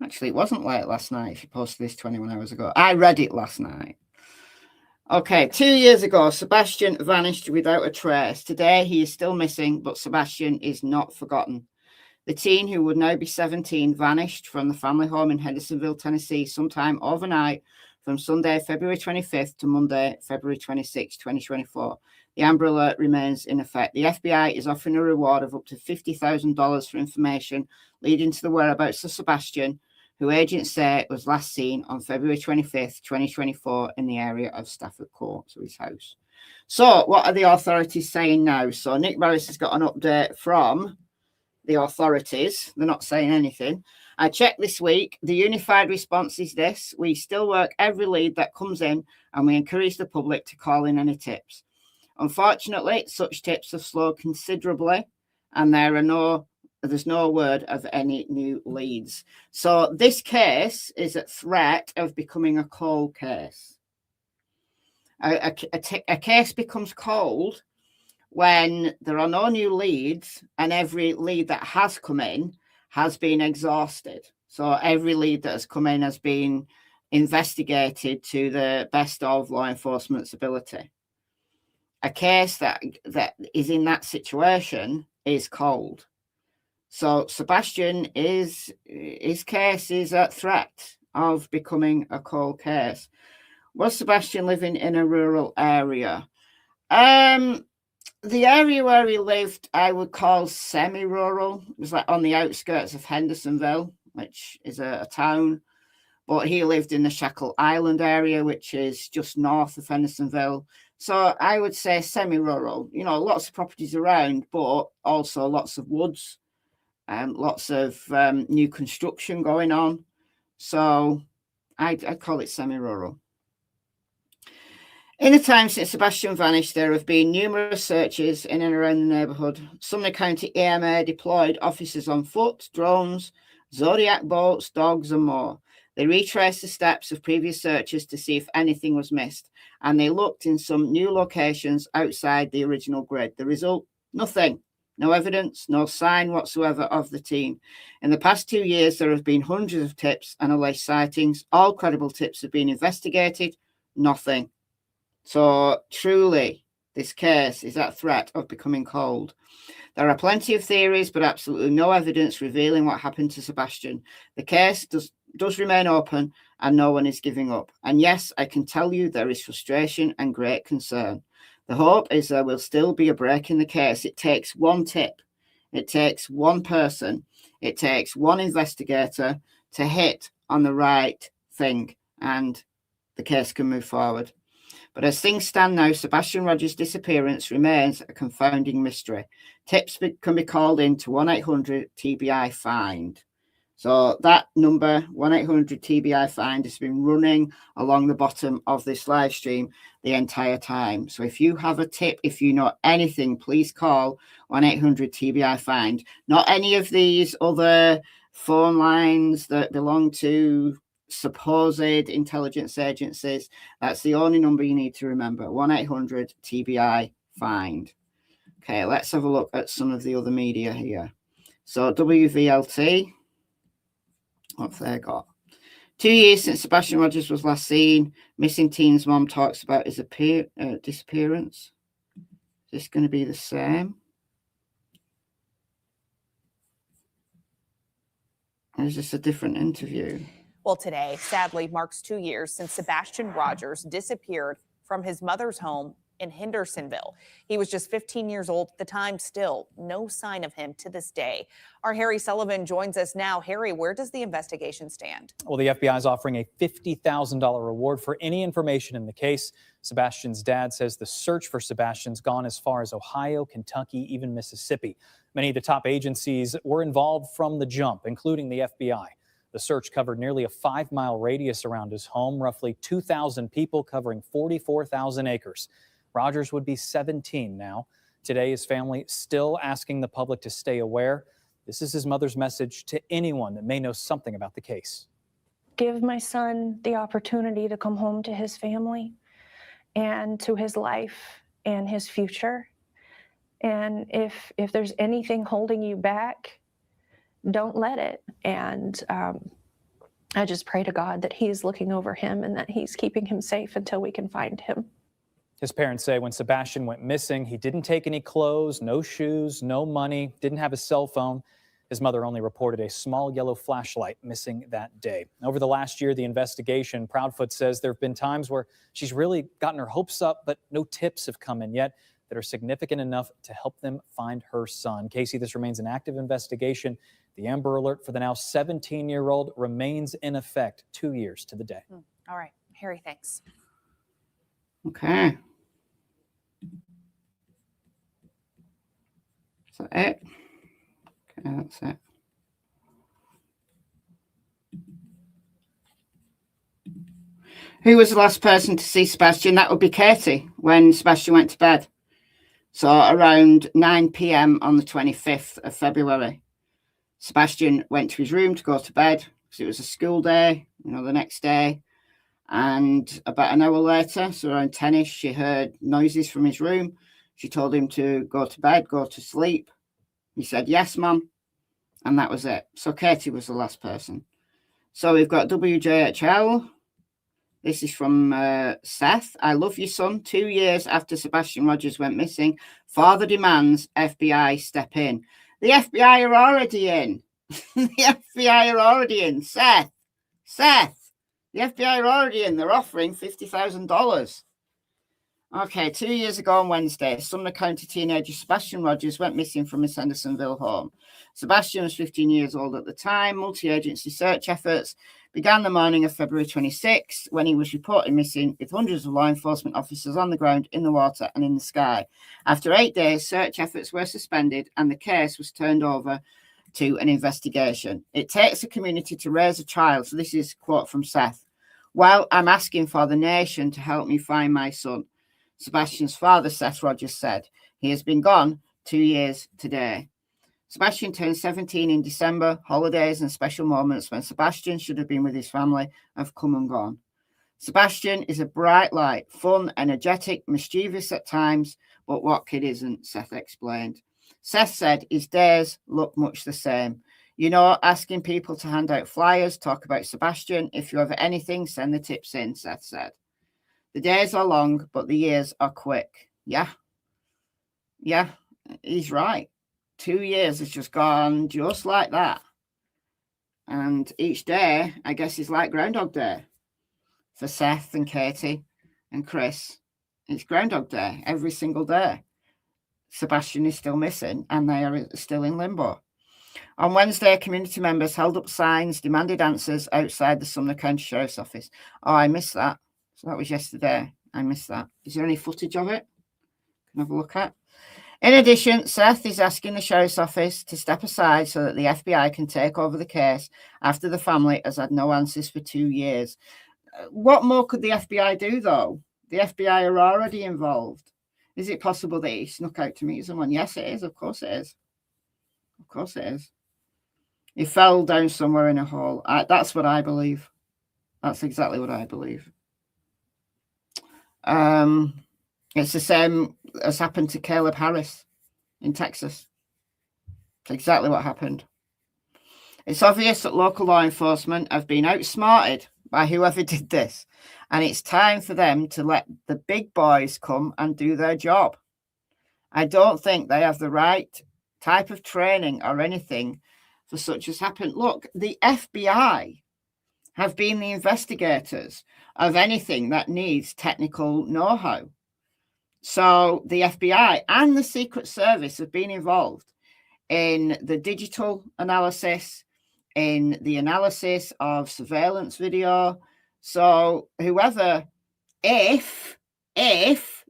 actually, it wasn't late last night if he posted this 21 hours ago. I read it last night. Okay, 2 years ago, Sebastian vanished without a trace. Today, he is still missing, but Sebastian is not forgotten. The teen, who would now be 17, vanished from the family home in Hendersonville, Tennessee, sometime overnight from Sunday, February 25th to Monday, February 26, 2024. The Amber Alert remains in effect. The FBI is offering a reward of up to $50,000 for information leading to the whereabouts of Sebastian, who agents say was last seen on February 25th, 2024 in the area of Stafford Court, so his house. So what are the authorities saying now? So Nick Barris has got an update from the authorities. They're not saying anything. I checked this week. The unified response is this: we still work every lead that comes in, and we encourage the public to call in any tips. Unfortunately, such tips have slowed considerably, and there's no word of any new leads. So this case is at threat of becoming a cold case. A case becomes cold when there are no new leads and every lead that has come in has been exhausted. So every lead that has come in has been investigated to the best of law enforcement's ability. A case that is in that situation is cold. So Sebastian his case is at threat of becoming a cold case. Was Sebastian living in a rural area? The area where he lived, I would call semi-rural. It was like on the outskirts of Hendersonville, which is a town. But he lived in the Shackle Island area, which is just north of Hendersonville. So I would say semi-rural. You know, lots of properties around, but also lots of woods and lots of new construction going on. So I'd call it semi-rural. In the time since Sebastian vanished, there have been numerous searches in and around the neighbourhood. Sumner County EMA deployed officers on foot, drones, Zodiac boats, dogs, and more. They retraced the steps of previous searches to see if anything was missed, and they looked in some new locations outside the original grid. The result? Nothing. No evidence, no sign whatsoever of the teen. In the past 2 years, there have been hundreds of tips and alleged sightings. All credible tips have been investigated. Nothing. So truly, this case is at threat of becoming cold. There are plenty of theories, but absolutely no evidence revealing what happened to Sebastian. The case does remain open, and no one is giving up. And yes, I can tell you there is frustration and great concern. The hope is there will still be a break in the case. It takes one tip. It takes one person. It takes one investigator to hit on the right thing, and the case can move forward. But as things stand now, Sebastian Rogers' disappearance remains a confounding mystery. Tips can be called in to 1-800-TBI-FIND. So that number, 1-800-TBI-FIND, has been running along the bottom of this live stream the entire time. So if you have a tip, if you know anything, please call 1-800-TBI-FIND. Not any of these other phone lines that belong to supposed intelligence agencies. That's the only number you need to remember, 1-800-TBI-FIND. Okay, let's have a look at some of the other media here. So WVLT, what have they got? 2 years since Sebastian Rogers was last seen. Missing teen's mom talks about his disappearance. Is this going to be the same? Or is this a different interview? Well, today, sadly, marks 2 years since Sebastian Rogers disappeared from his mother's home in Hendersonville. He was just 15 years old at the time. Still, no sign of him to this day. Our Harry Sullivan joins us now. Harry, where does the investigation stand? Well, the FBI is offering a $50,000 reward for any information in the case. Sebastian's dad says the search for Sebastian's gone as far as Ohio, Kentucky, even Mississippi. Many of the top agencies were involved from the jump, including the FBI. The search covered nearly a 5-mile radius around his home, roughly 2,000 people covering 44,000 acres. Rogers would be 17 now. Today, his family still asking the public to stay aware. This is his mother's message to anyone that may know something about the case. Give my son the opportunity to come home to his family and to his life and his future. And if there's anything holding you back, don't let it. And I just pray to God that he's looking over him and that he's keeping him safe until we can find him. His parents say when Sebastian went missing, he didn't take any clothes, no shoes, no money, didn't have a cell phone. His mother only reported a small yellow flashlight missing that day. Over the last year, the investigation, Proudfoot says there have been times where she's really gotten her hopes up, but no tips have come in yet that are significant enough to help them find her son. Casey, this remains an active investigation. The Amber Alert for the now 17-year-old remains in effect 2 years to the day. All right, Harry, thanks. Okay. Is that it? Okay, that's it. Who was the last person to see Sebastian? That would be Katie when Sebastian went to bed. So around 9 p.m. on the 25th of February, Sebastian went to his room to go to bed because it was a school day, the next day. And about an hour later, so around 10ish, she heard noises from his room. She told him to go to bed, go to sleep. He said, yes, mum. And that was it. So Katie was the last person. So we've got WJHL. This is from Seth. I love you, son. 2 years after Sebastian Rogers went missing, father demands FBI step in. The FBI are already in. The FBI are already in. Seth. The FBI are already in. They're offering $50,000. Okay, 2 years ago on Wednesday, Sumner County teenager Sebastian Rogers went missing from his Hendersonville home. Sebastian was 15 years old at the time. Multi-agency search efforts began the morning of February 26 when he was reported missing with hundreds of law enforcement officers on the ground, in the water and in the sky. After 8 days, search efforts were suspended and the case was turned over to an investigation. It takes a community to raise a child. So this is a quote from Seth. Well, I'm asking for the nation to help me find my son. Sebastian's father, Seth Rogers, said. He has been gone 2 years today. Sebastian turned 17 in December. Holidays and special moments when Sebastian should have been with his family have come and gone. Sebastian is a bright light, fun, energetic, mischievous at times, but what kid isn't, Seth explained. Seth said his days look much the same. Asking people to hand out flyers, talk about Sebastian. If you have anything, send the tips in, Seth said. The days are long, but the years are quick. Yeah, he's right. 2 years has just gone just like that. And each day, I guess, is like Groundhog Day. For Seth and Katie and Chris, it's Groundhog Day every single day. Sebastian is still missing and they are still in limbo. On Wednesday, community members held up signs, demanded answers outside the Sumner County Sheriff's Office. Oh, I missed that. So that was yesterday. I missed that. Is there any footage of it? Can I have a look at? In addition, Seth is asking the Sheriff's Office to step aside so that the FBI can take over the case after the family has had no answers for 2 years. What more could the FBI do, though? The FBI are already involved. Is it possible that he snuck out to meet someone? Yes, it is. Of course it is. Of course it is. He fell down somewhere in a hole. That's what I believe. That's exactly what I believe. It's the same as happened to Caleb Harris in Texas. It's exactly what happened. It's obvious that local law enforcement have been outsmarted by whoever did this, and it's time for them to let the big boys come and do their job. I don't think they have the right type of training or anything for such as happened. Look, the FBI have been the investigators of anything that needs technical know-how. So the FBI and the Secret Service have been involved in the digital analysis, in the analysis of surveillance video. So whoever, if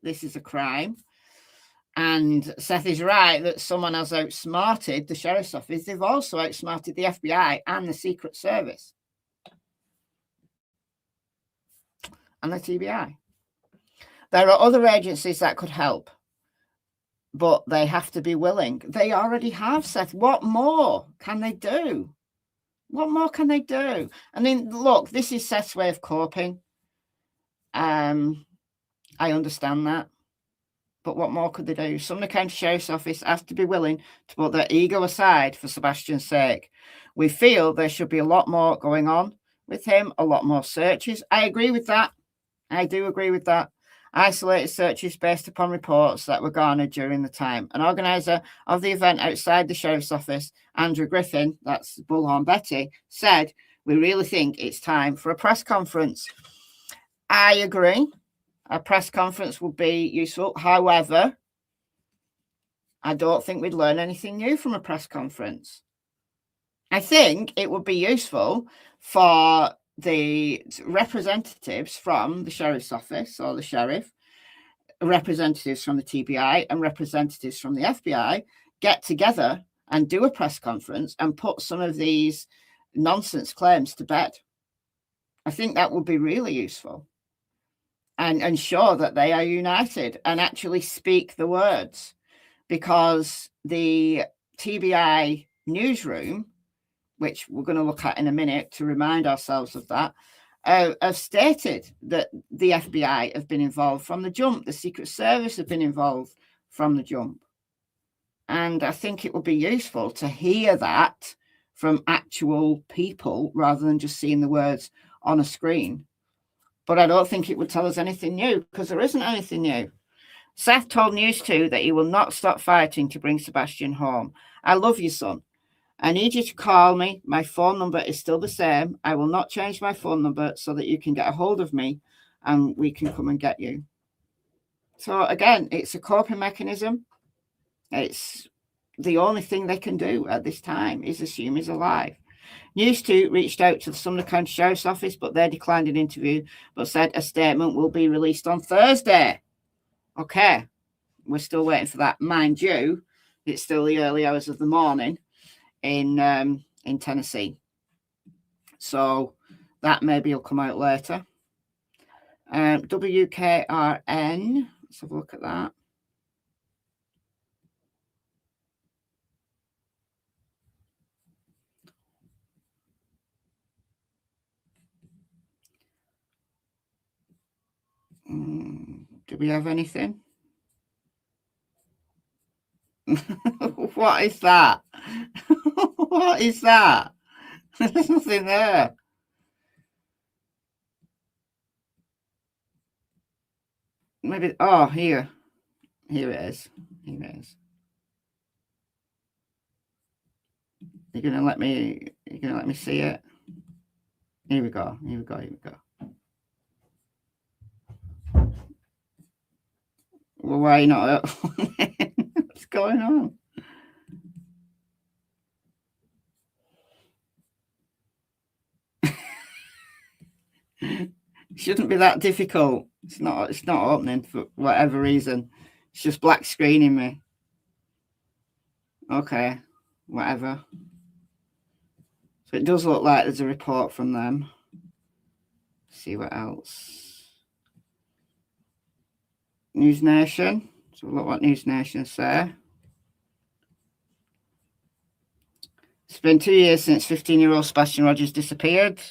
this is a crime, and Seth is right that someone has outsmarted the Sheriff's Office, they've also outsmarted the FBI and the Secret Service. and the TBI. There are other agencies that could help, but they have to be willing. They already have said, what more can they do? What more can they do? I mean, look, this is Seth's way of coping. I understand that. But what more could they do? Sumner County Sheriff's Office has to be willing to put their ego aside for Sebastian's sake. We feel there should be a lot more going on with him, a lot more searches. I agree with that. I do agree with that. Isolated searches based upon reports that were garnered during the time. An organizer of the event outside the Sheriff's Office, Andrew Griffin, that's Bullhorn Betty, said, we really think it's time for a press conference. I agree. A press conference would be useful. However, I don't think we'd learn anything new from a press conference. I think it would be useful for the representatives from the Sheriff's Office or the Sheriff, representatives from the TBI and representatives from the FBI get together and do a press conference and put some of these nonsense claims to bed. I think that would be really useful. And ensure that they are united and actually speak the words, because the TBI newsroom, which we're going to look at in a minute to remind ourselves of that, have stated that the FBI have been involved from the jump. The Secret Service have been involved from the jump. And I think it would be useful to hear that from actual people rather than just seeing the words on a screen. But I don't think it would tell us anything new, because there isn't anything new. Seth told News 2 that he will not stop fighting to bring Sebastian home. I love you, son. I need you to call me. My phone number is still the same. I will not change my phone number so that you can get a hold of me and we can come and get you. So again, it's a coping mechanism. It's the only thing they can do at this time is assume he's alive. News 2 reached out to the Sumner County Sheriff's Office, but they declined an interview, but said a statement will be released on Thursday. Okay, we're still waiting for that. Mind you, it's still the early hours of the morning in Tennessee. So that maybe will come out later. WKRN, let's have a look at that. Do we have anything? What is that? What is that? There's nothing there. Maybe, oh, here. Here it is. Here it is. You're gonna let me see it? Here we go. Here we go. Here we go. Well, why not? What's going on? Shouldn't be that difficult. It's not opening for whatever reason. It's just black screening me. Okay, whatever. So it does look like there's a report from them. Let's see what else. News Nation. So look what News Nation say. It's been 2 years since 15-year-old Sebastian Rogers disappeared.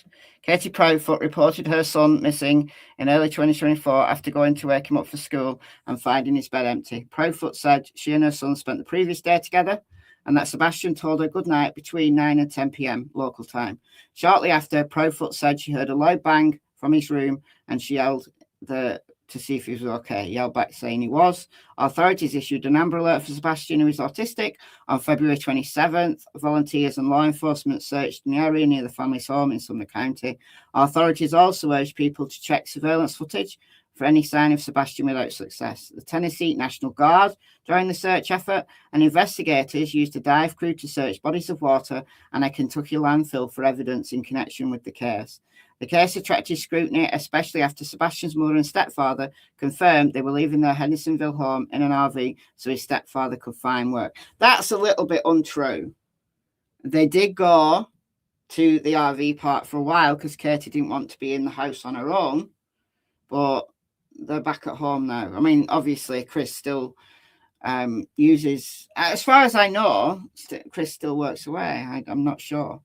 Katie Proudfoot reported her son missing in early 2024 after going to wake him up for school and finding his bed empty. Proudfoot said she and her son spent the previous day together and that Sebastian told her good night between 9 and 10 p.m. local time. Shortly after, Proudfoot said she heard a loud bang from his room and she yelled to see if he was okay. He yelled back saying he was. Authorities issued an Amber Alert for Sebastian, who is autistic. On February 27th, volunteers and law enforcement searched an area near the family's home in Sumner County. Authorities also urged people to check surveillance footage for any sign of Sebastian without success. The Tennessee National Guard joined the search effort, and investigators used a dive crew to search bodies of water and a Kentucky landfill for evidence in connection with the case. The case attracted scrutiny, especially after Sebastian's mother and stepfather confirmed they were leaving their Hendersonville home in an RV so his stepfather could find work. That's a little bit untrue. They did go to the RV park for a while because Katie didn't want to be in the house on her own. but they're back at home now. I mean, obviously, Chris still uses, as far as I know, Chris still works away. I'm not sure.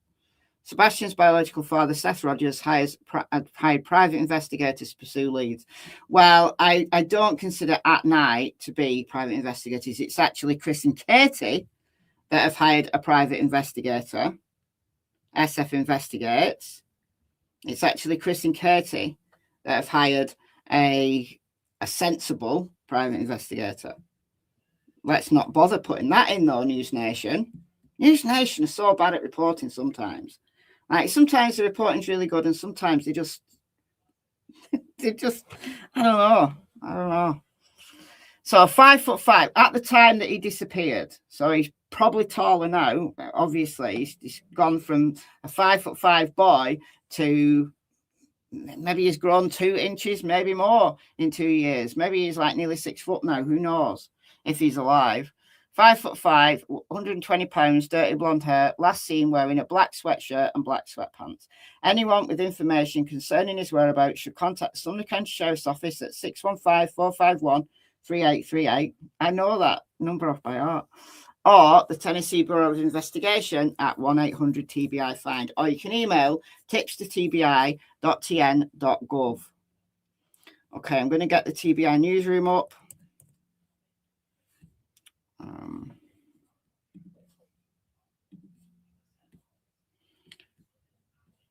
Sebastian's biological father, Seth Rogers, hired private investigators to pursue leads. Well, I don't consider At Night to be private investigators. It's actually Chris and Katie that have hired a private investigator. SF Investigates. It's actually Chris and Katie that have hired a sensible private investigator. Let's not bother putting that in, though, News Nation. News Nation are so bad at reporting sometimes. Like, sometimes the reporting's really good, and sometimes they just, I don't know. So 5'5" at the time that he disappeared. So he's probably taller now. Obviously, he's gone from a 5'5" boy to maybe he's grown 2 inches, maybe more in 2 years. Maybe he's like nearly 6 foot now. Who knows if he's alive? 5'5", 120 pounds, dirty blonde hair, last seen wearing a black sweatshirt and black sweatpants. Anyone with information concerning his whereabouts should contact the Sumner County Sheriff's Office at 615-451-3838. I know that number off by heart. Or the Tennessee Bureau of Investigation at 1-800-TBI-FIND. Or you can email tips@tbi.tn.gov. Okay, I'm going to get the TBI newsroom up.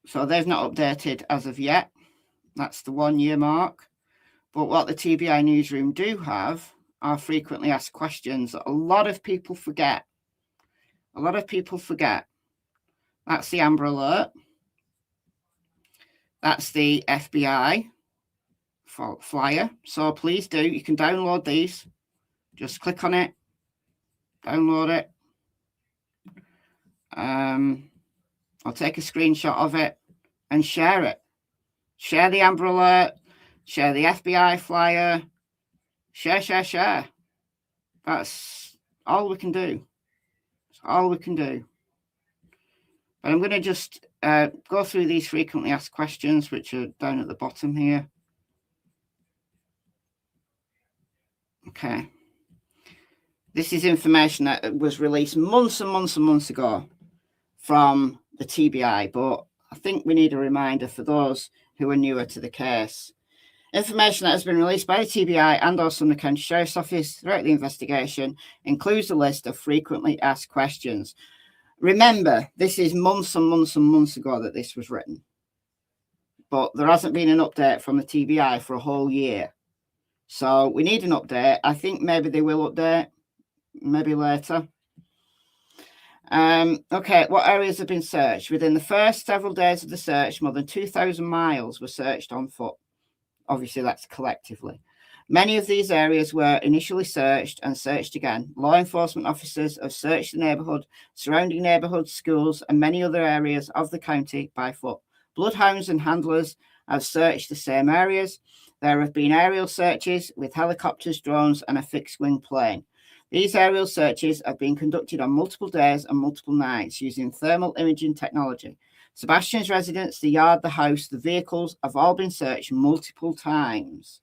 So they've not updated as of yet. That's the 1 year mark. But what the TBI newsroom do have are frequently asked questions that a lot of people forget. That's the Amber Alert. That's the FBI flyer. So please do. You can download these. Just click on it. Download it. I'll take a screenshot of it and share it. Share the Amber Alert. Share the FBI flyer. Share. That's all we can do. That's all we can do. But I'm going to just go through these frequently asked questions, which are down at the bottom here. Okay. This is information that was released months and months and months ago from the TBI, but I think we need a reminder for those who are newer to the case. Information that has been released by the TBI and or Sumner County Sheriff's Office throughout the investigation includes a list of frequently asked questions. Remember, this is months and months and months ago that this was written, but there hasn't been an update from the TBI for a whole year. So we need an update. I think maybe they will update, maybe later. Okay, what areas have been searched? Within the first several days of the search, more than 2,000 miles were searched on foot. Obviously, that's collectively. Many of these areas were initially searched and searched again. Law enforcement officers have searched the neighborhood, surrounding neighborhoods, schools, and many other areas of the county by foot. Bloodhounds and handlers have searched the same areas. There have been aerial searches with helicopters, drones, and a fixed-wing plane. These aerial searches have been conducted on multiple days and multiple nights using thermal imaging technology. Sebastian's residence, the yard, the house, the vehicles have all been searched multiple times.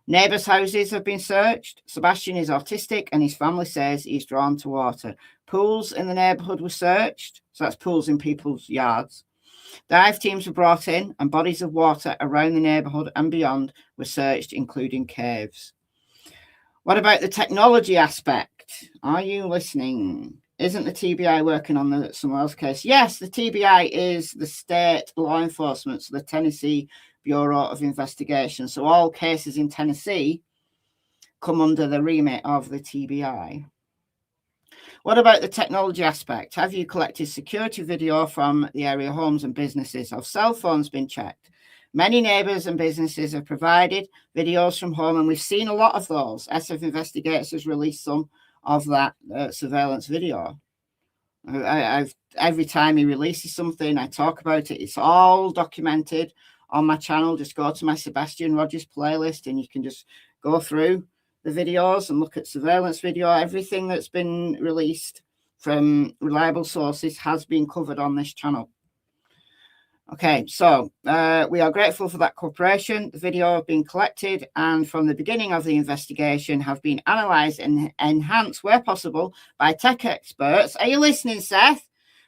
Neighbours' houses have been searched. Sebastian is autistic and his family says he's drawn to water. Pools in the neighbourhood were searched. So that's pools in people's yards. Dive teams were brought in and bodies of water around the neighbourhood and beyond were searched, including caves. What about the technology aspect? Are you listening? Isn't the TBI working on the Samuel's case? Yes, the TBI is the state law enforcement, so the Tennessee Bureau of Investigation. So all cases in Tennessee come under the remit of the TBI. What about the technology aspect? Have you collected security video from the area homes and businesses? Have cell phones been checked? Many neighbours and businesses have provided videos from home, and we've seen a lot of those. SF Investigators has released some of that surveillance video. Every time he releases something, I talk about it. It's all documented on my channel. Just go to my Sebastian Rogers playlist and you can just go through the videos and look at surveillance video. Everything that's been released from reliable sources has been covered on this channel. Okay, so we are grateful for that cooperation. The video have been collected and from the beginning of the investigation have been analysed and enhanced where possible by tech experts. Are you listening, Seth?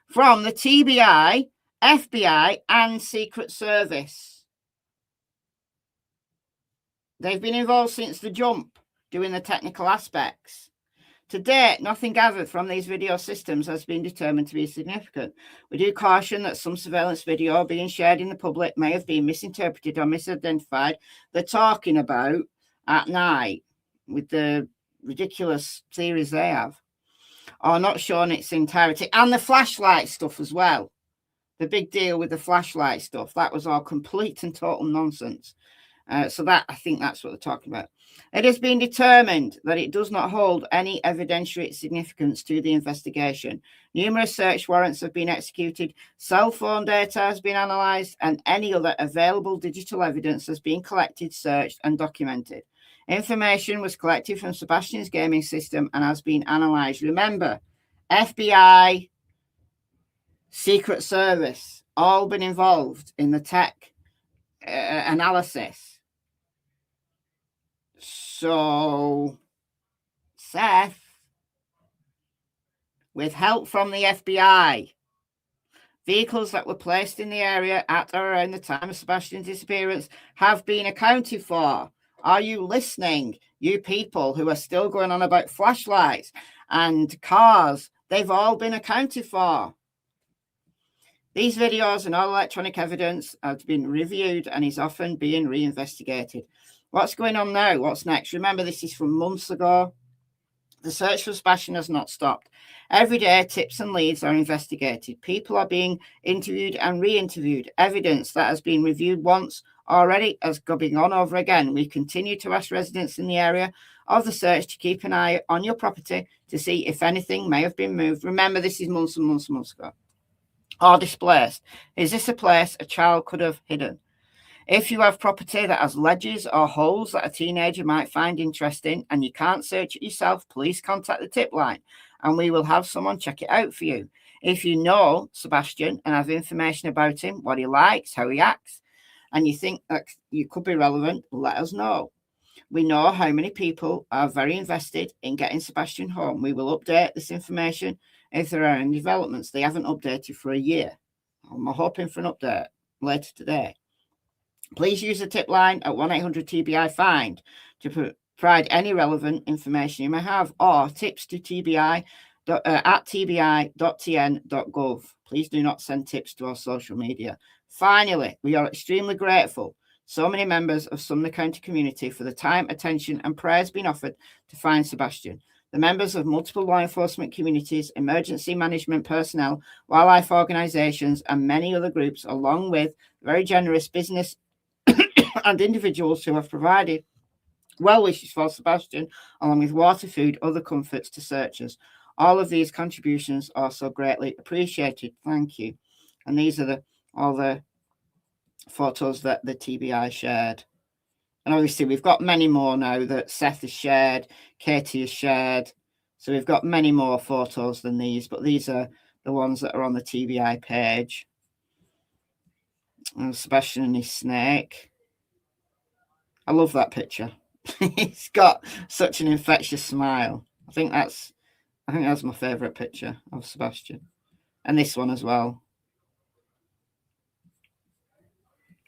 From the TBI, FBI and Secret Service. They've been involved since the jump, doing the technical aspects. To date, nothing gathered from these video systems has been determined to be significant. We do caution that some surveillance video being shared in the public may have been misinterpreted or misidentified. They're talking about at night with the ridiculous theories they have, or not shown its entirety, and the flashlight stuff as well. The big deal with the flashlight stuff, that was all complete and total nonsense. So that, I think that's what they're talking about. It has been determined that it does not hold any evidentiary significance to the investigation. Numerous search warrants have been executed, cell phone data has been analysed, and any other available digital evidence has been collected, searched, and documented. Information was collected from Sebastian's gaming system and has been analysed. Remember, FBI, Secret Service, all been involved in the tech analysis. So, Seth, with help from the FBI, vehicles that were placed in the area at or around the time of Sebastian's disappearance have been accounted for. Are you listening? You people who are still going on about flashlights and cars, they've all been accounted for. These videos and all electronic evidence have been reviewed and is often being reinvestigated. What's going on now? What's next? Remember, this is from months ago. The search for Sebastian has not stopped. Every day, tips and leads are investigated. People are being interviewed and re-interviewed. Evidence that has been reviewed once already is going on over again. We continue to ask residents in the area of the search to keep an eye on your property to see if anything may have been moved. Remember, this is months and months and months ago. Or displaced. Is this a place a child could have hidden? If you have property that has ledges or holes that a teenager might find interesting and you can't search it yourself, please contact the tip line and we will have someone check it out for you. If you know Sebastian and have information about him, what he likes, how he acts, and you think that you could be relevant, let us know. We know how many people are very invested in getting Sebastian home. We will update this information if there are any developments. They haven't updated for a year. I'm hoping for an update later today. Please use the tip line at 1-800-TBI-FIND to provide any relevant information you may have, or tips to TBI at tbi.tn.gov. Please do not send tips to our social media. Finally, we are extremely grateful so many members of Sumner County community for the time, attention, and prayers being offered to find Sebastian. The members of multiple law enforcement communities, emergency management personnel, wildlife organizations, and many other groups, along with very generous business and individuals who have provided well wishes for Sebastian, along with water, food, other comforts to searchers. All of these contributions are so greatly appreciated. Thank you. And these are all the photos that the TBI shared. And obviously we've got many more now that Seth has shared, Katie has shared. So we've got many more photos than these, but these are the ones that are on the TBI page. And Sebastian and his snake. I love that picture. He's got such an infectious smile. I think that's my favorite picture of Sebastian, and this one as well.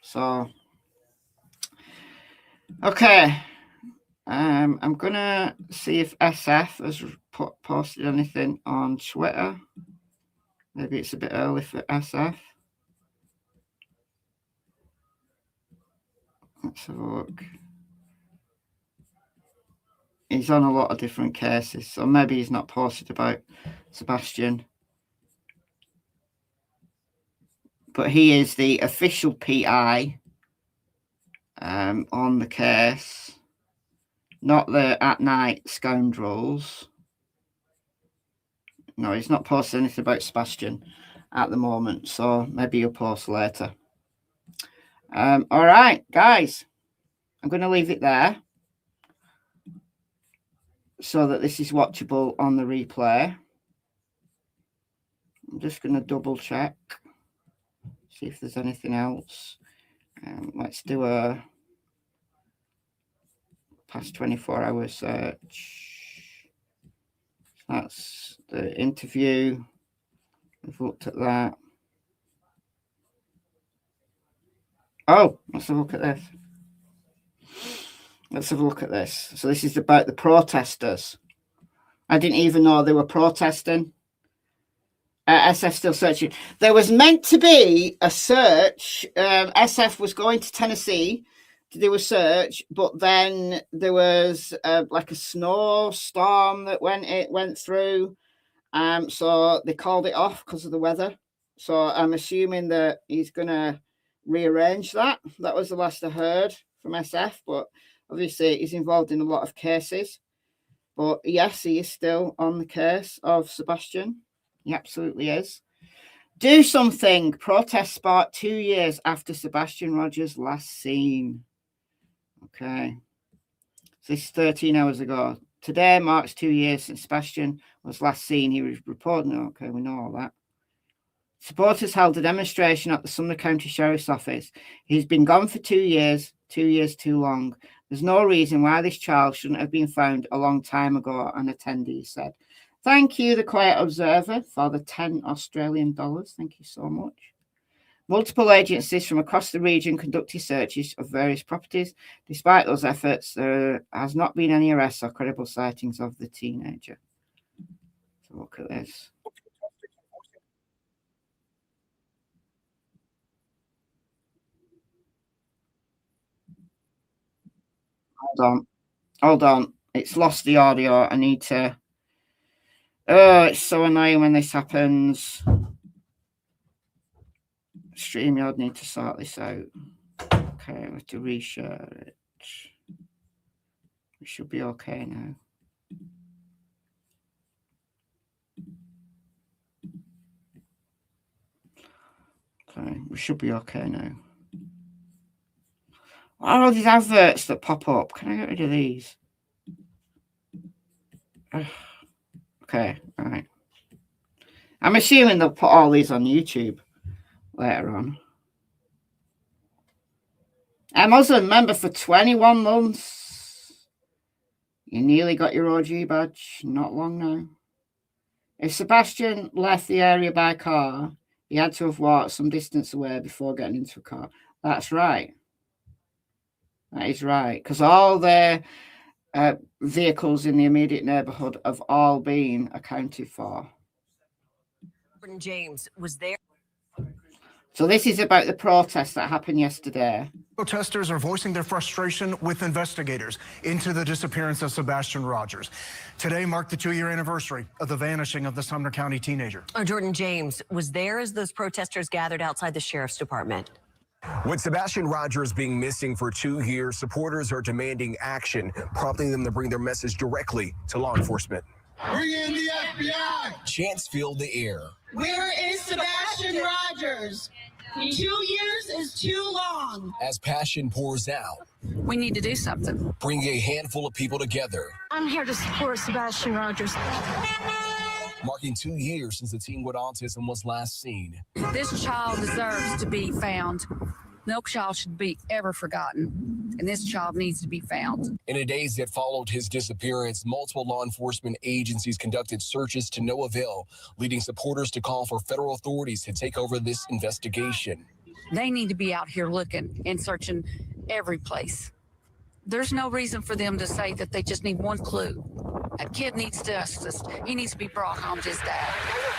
So, okay, I'm gonna see if SF has posted anything on Twitter. Maybe it's a bit early for SF. Let's have a look. He's on a lot of different cases, so maybe he's not posted about Sebastian. But he is the official PI on the case, not the at-night scoundrels. No, he's not posted anything about Sebastian at the moment, so maybe he'll post later. All right, guys, I'm going to leave it there so that this is watchable on the replay. I'm just going to double check, See if there's anything else. Let's do a past 24 hour search. That's the interview. We've looked at that. Oh, let's have a look at this. Let's have a look at this. So this is about the protesters. I didn't even know they were protesting. SF still searching. There was meant to be a search. SF was going to Tennessee to do a search, but then there was like a snowstorm that went through. So they called it off because of the weather. So I'm assuming that he's going to rearrange that. That was the last I heard from SF, but obviously he's involved in a lot of cases. But yes, he is still on the case of Sebastian. He absolutely is. Do something. Protest sparked 2 years after Sebastian Rogers last seen. Okay. So this is 13 hours ago. Today marks 2 years since Sebastian was last seen. He was reporting. Okay, we know all that. Supporters held a demonstration at the Sumner County Sheriff's Office. He's been gone for 2 years. 2 years too long. There's no reason why this child shouldn't have been found a long time ago, an attendee said. Thank you, the Quiet Observer, for the 10 Australian dollars. Thank you so much. Multiple agencies from across the region conducted searches of various properties. Despite those efforts, there has not been any arrests or credible sightings of the teenager. So look at this. Hold on. It's lost the audio. I need to. Oh, it's so annoying when this happens. StreamYard need to sort this out. Okay, we have to reshare it. We should be okay now. Okay, we should be okay now. All these adverts that pop up. Can I get rid of these? Okay, all right. I'm assuming they'll put all these on YouTube later on. A Muslim member for 21 months. You nearly got your OG badge. Not long now. If Sebastian left the area by car, he had to have walked some distance away before getting into a car. That's right. That is right. Because all the vehicles in the immediate neighborhood have all been accounted for. James was there. So this is about the protest that happened yesterday. Protesters are voicing their frustration with investigators into the disappearance of Sebastian Rogers. Today marked the 2-year anniversary of the vanishing of the Sumner County teenager. Jordan James was there as those protesters gathered outside the sheriff's department. With Sebastian Rogers being missing for 2 years, supporters are demanding action, prompting them to bring their message directly to law enforcement. Bring in the FBI! Chants filled the air. Where is Sebastian Rogers? 2 years is too long. As passion pours out, we need to do something. Bring a handful of people together. I'm here to support Sebastian Rogers. Marking 2 years since the teen with autism was last seen. This child deserves to be found. No child should be ever forgotten, and this child needs to be found. In the days that followed his disappearance, multiple law enforcement agencies conducted searches to no avail, leading supporters to call for federal authorities to take over this investigation. They need to be out here looking and searching every place. There's no reason for them to say that they just need one clue. That kid needs justice. He needs to be brought home to his dad.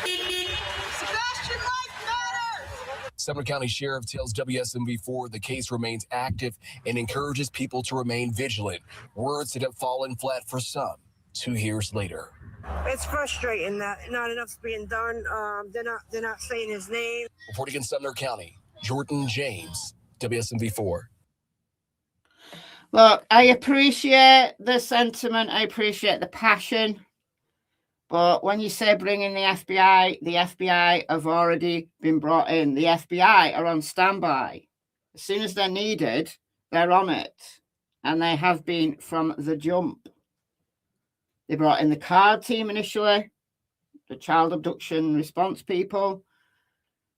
Sebastian, life matters! Sumner County Sheriff tells WSMV4 the case remains active and encourages people to remain vigilant. Words that have fallen flat for some 2 years later. It's frustrating that not enough's being done. They're not saying his name. Reporting in Sumner County, Jordan James, WSMV4. Look, I appreciate the sentiment. I appreciate the passion. But when you say bring in the FBI have already been brought in. The FBI are on standby. As soon as they're needed, they're on it. And they have been from the jump. They brought in the card team initially, the child abduction response people.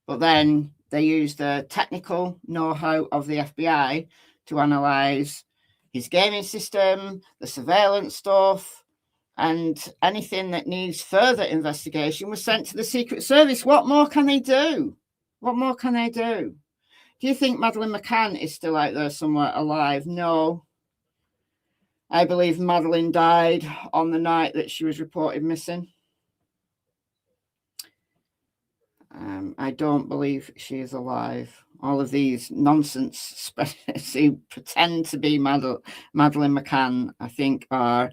But then They used the technical know-how of the FBI to analyze his gaming system, the surveillance stuff, and anything that needs further investigation was sent to the Secret Service. What more can they do? What more can they do? Do you think Madeleine McCann is still out there somewhere alive? No. I believe Madeleine died on the night that she was reported missing. I don't believe she is alive. All of these nonsense who pretend to be Madeleine McCann, I think, are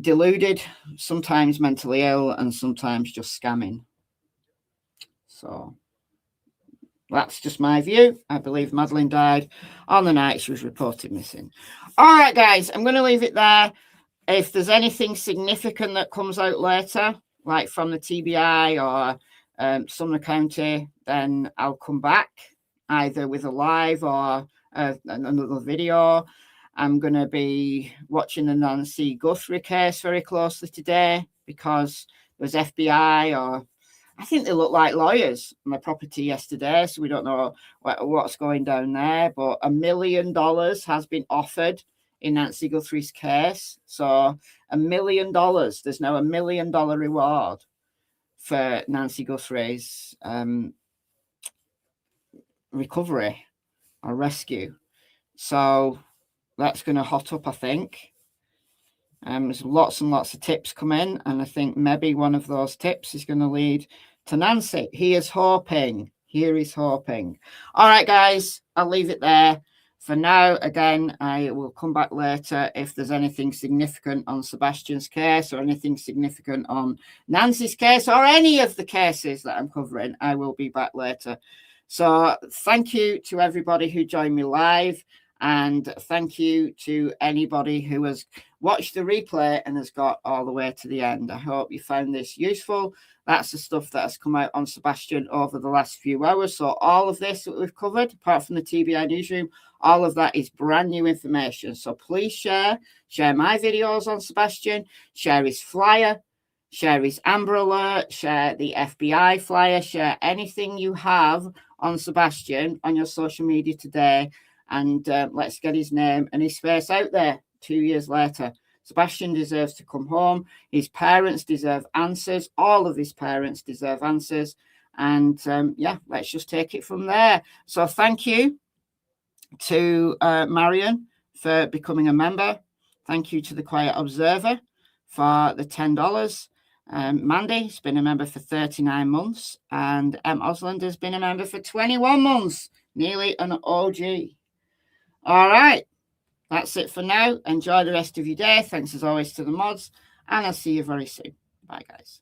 deluded, sometimes mentally ill, and sometimes just scamming. So that's just my view. I believe Madeleine died on the night she was reported missing. All right, guys, I'm going to leave it there. If there's anything significant that comes out later, like from the TBI or Sumner County, then I'll come back either with a live or another video. I'm going to be watching the Nancy Guthrie case very closely today because there was FBI, or I think they look like lawyers on the property yesterday, so we don't know what's going down there. But $1 million has been offered in Nancy Guthrie's case. So $1 million. There's now $1 million reward for Nancy Guthrie's recovery or rescue. So that's going to hot up, I think. There's lots and lots of tips coming, and I think maybe one of those tips is going to lead to Nancy. He is hoping. Here is hoping. All right, guys, I'll leave it there. For now, again, I will come back later if there's anything significant on Sebastian's case or anything significant on Nancy's case or any of the cases that I'm covering. I will be back later. So thank you to everybody who joined me live, and thank you to anybody who has watched the replay and has got all the way to the end. I hope you found this useful. That's the stuff that has come out on Sebastian over the last few hours. So all of this that we've covered, apart from the TBI newsroom, all of that is brand new information. So please share my videos on Sebastian, share his flyer, share his Amber Alert, share the FBI flyer, share anything you have on Sebastian on your social media today. And let's get his name and his face out there 2 years later. Sebastian deserves to come home. His parents deserve answers. All of his parents deserve answers. And yeah, let's just take it from there. So thank you to Marion for becoming a member. Thank you to the Quiet Observer for the $10. Mandy's been a member for 39 months. And Osland has been a member for 21 months. Nearly an OG. All right. That's it for now. Enjoy the rest of your day. Thanks as always to the mods. And I'll see you very soon. Bye, guys.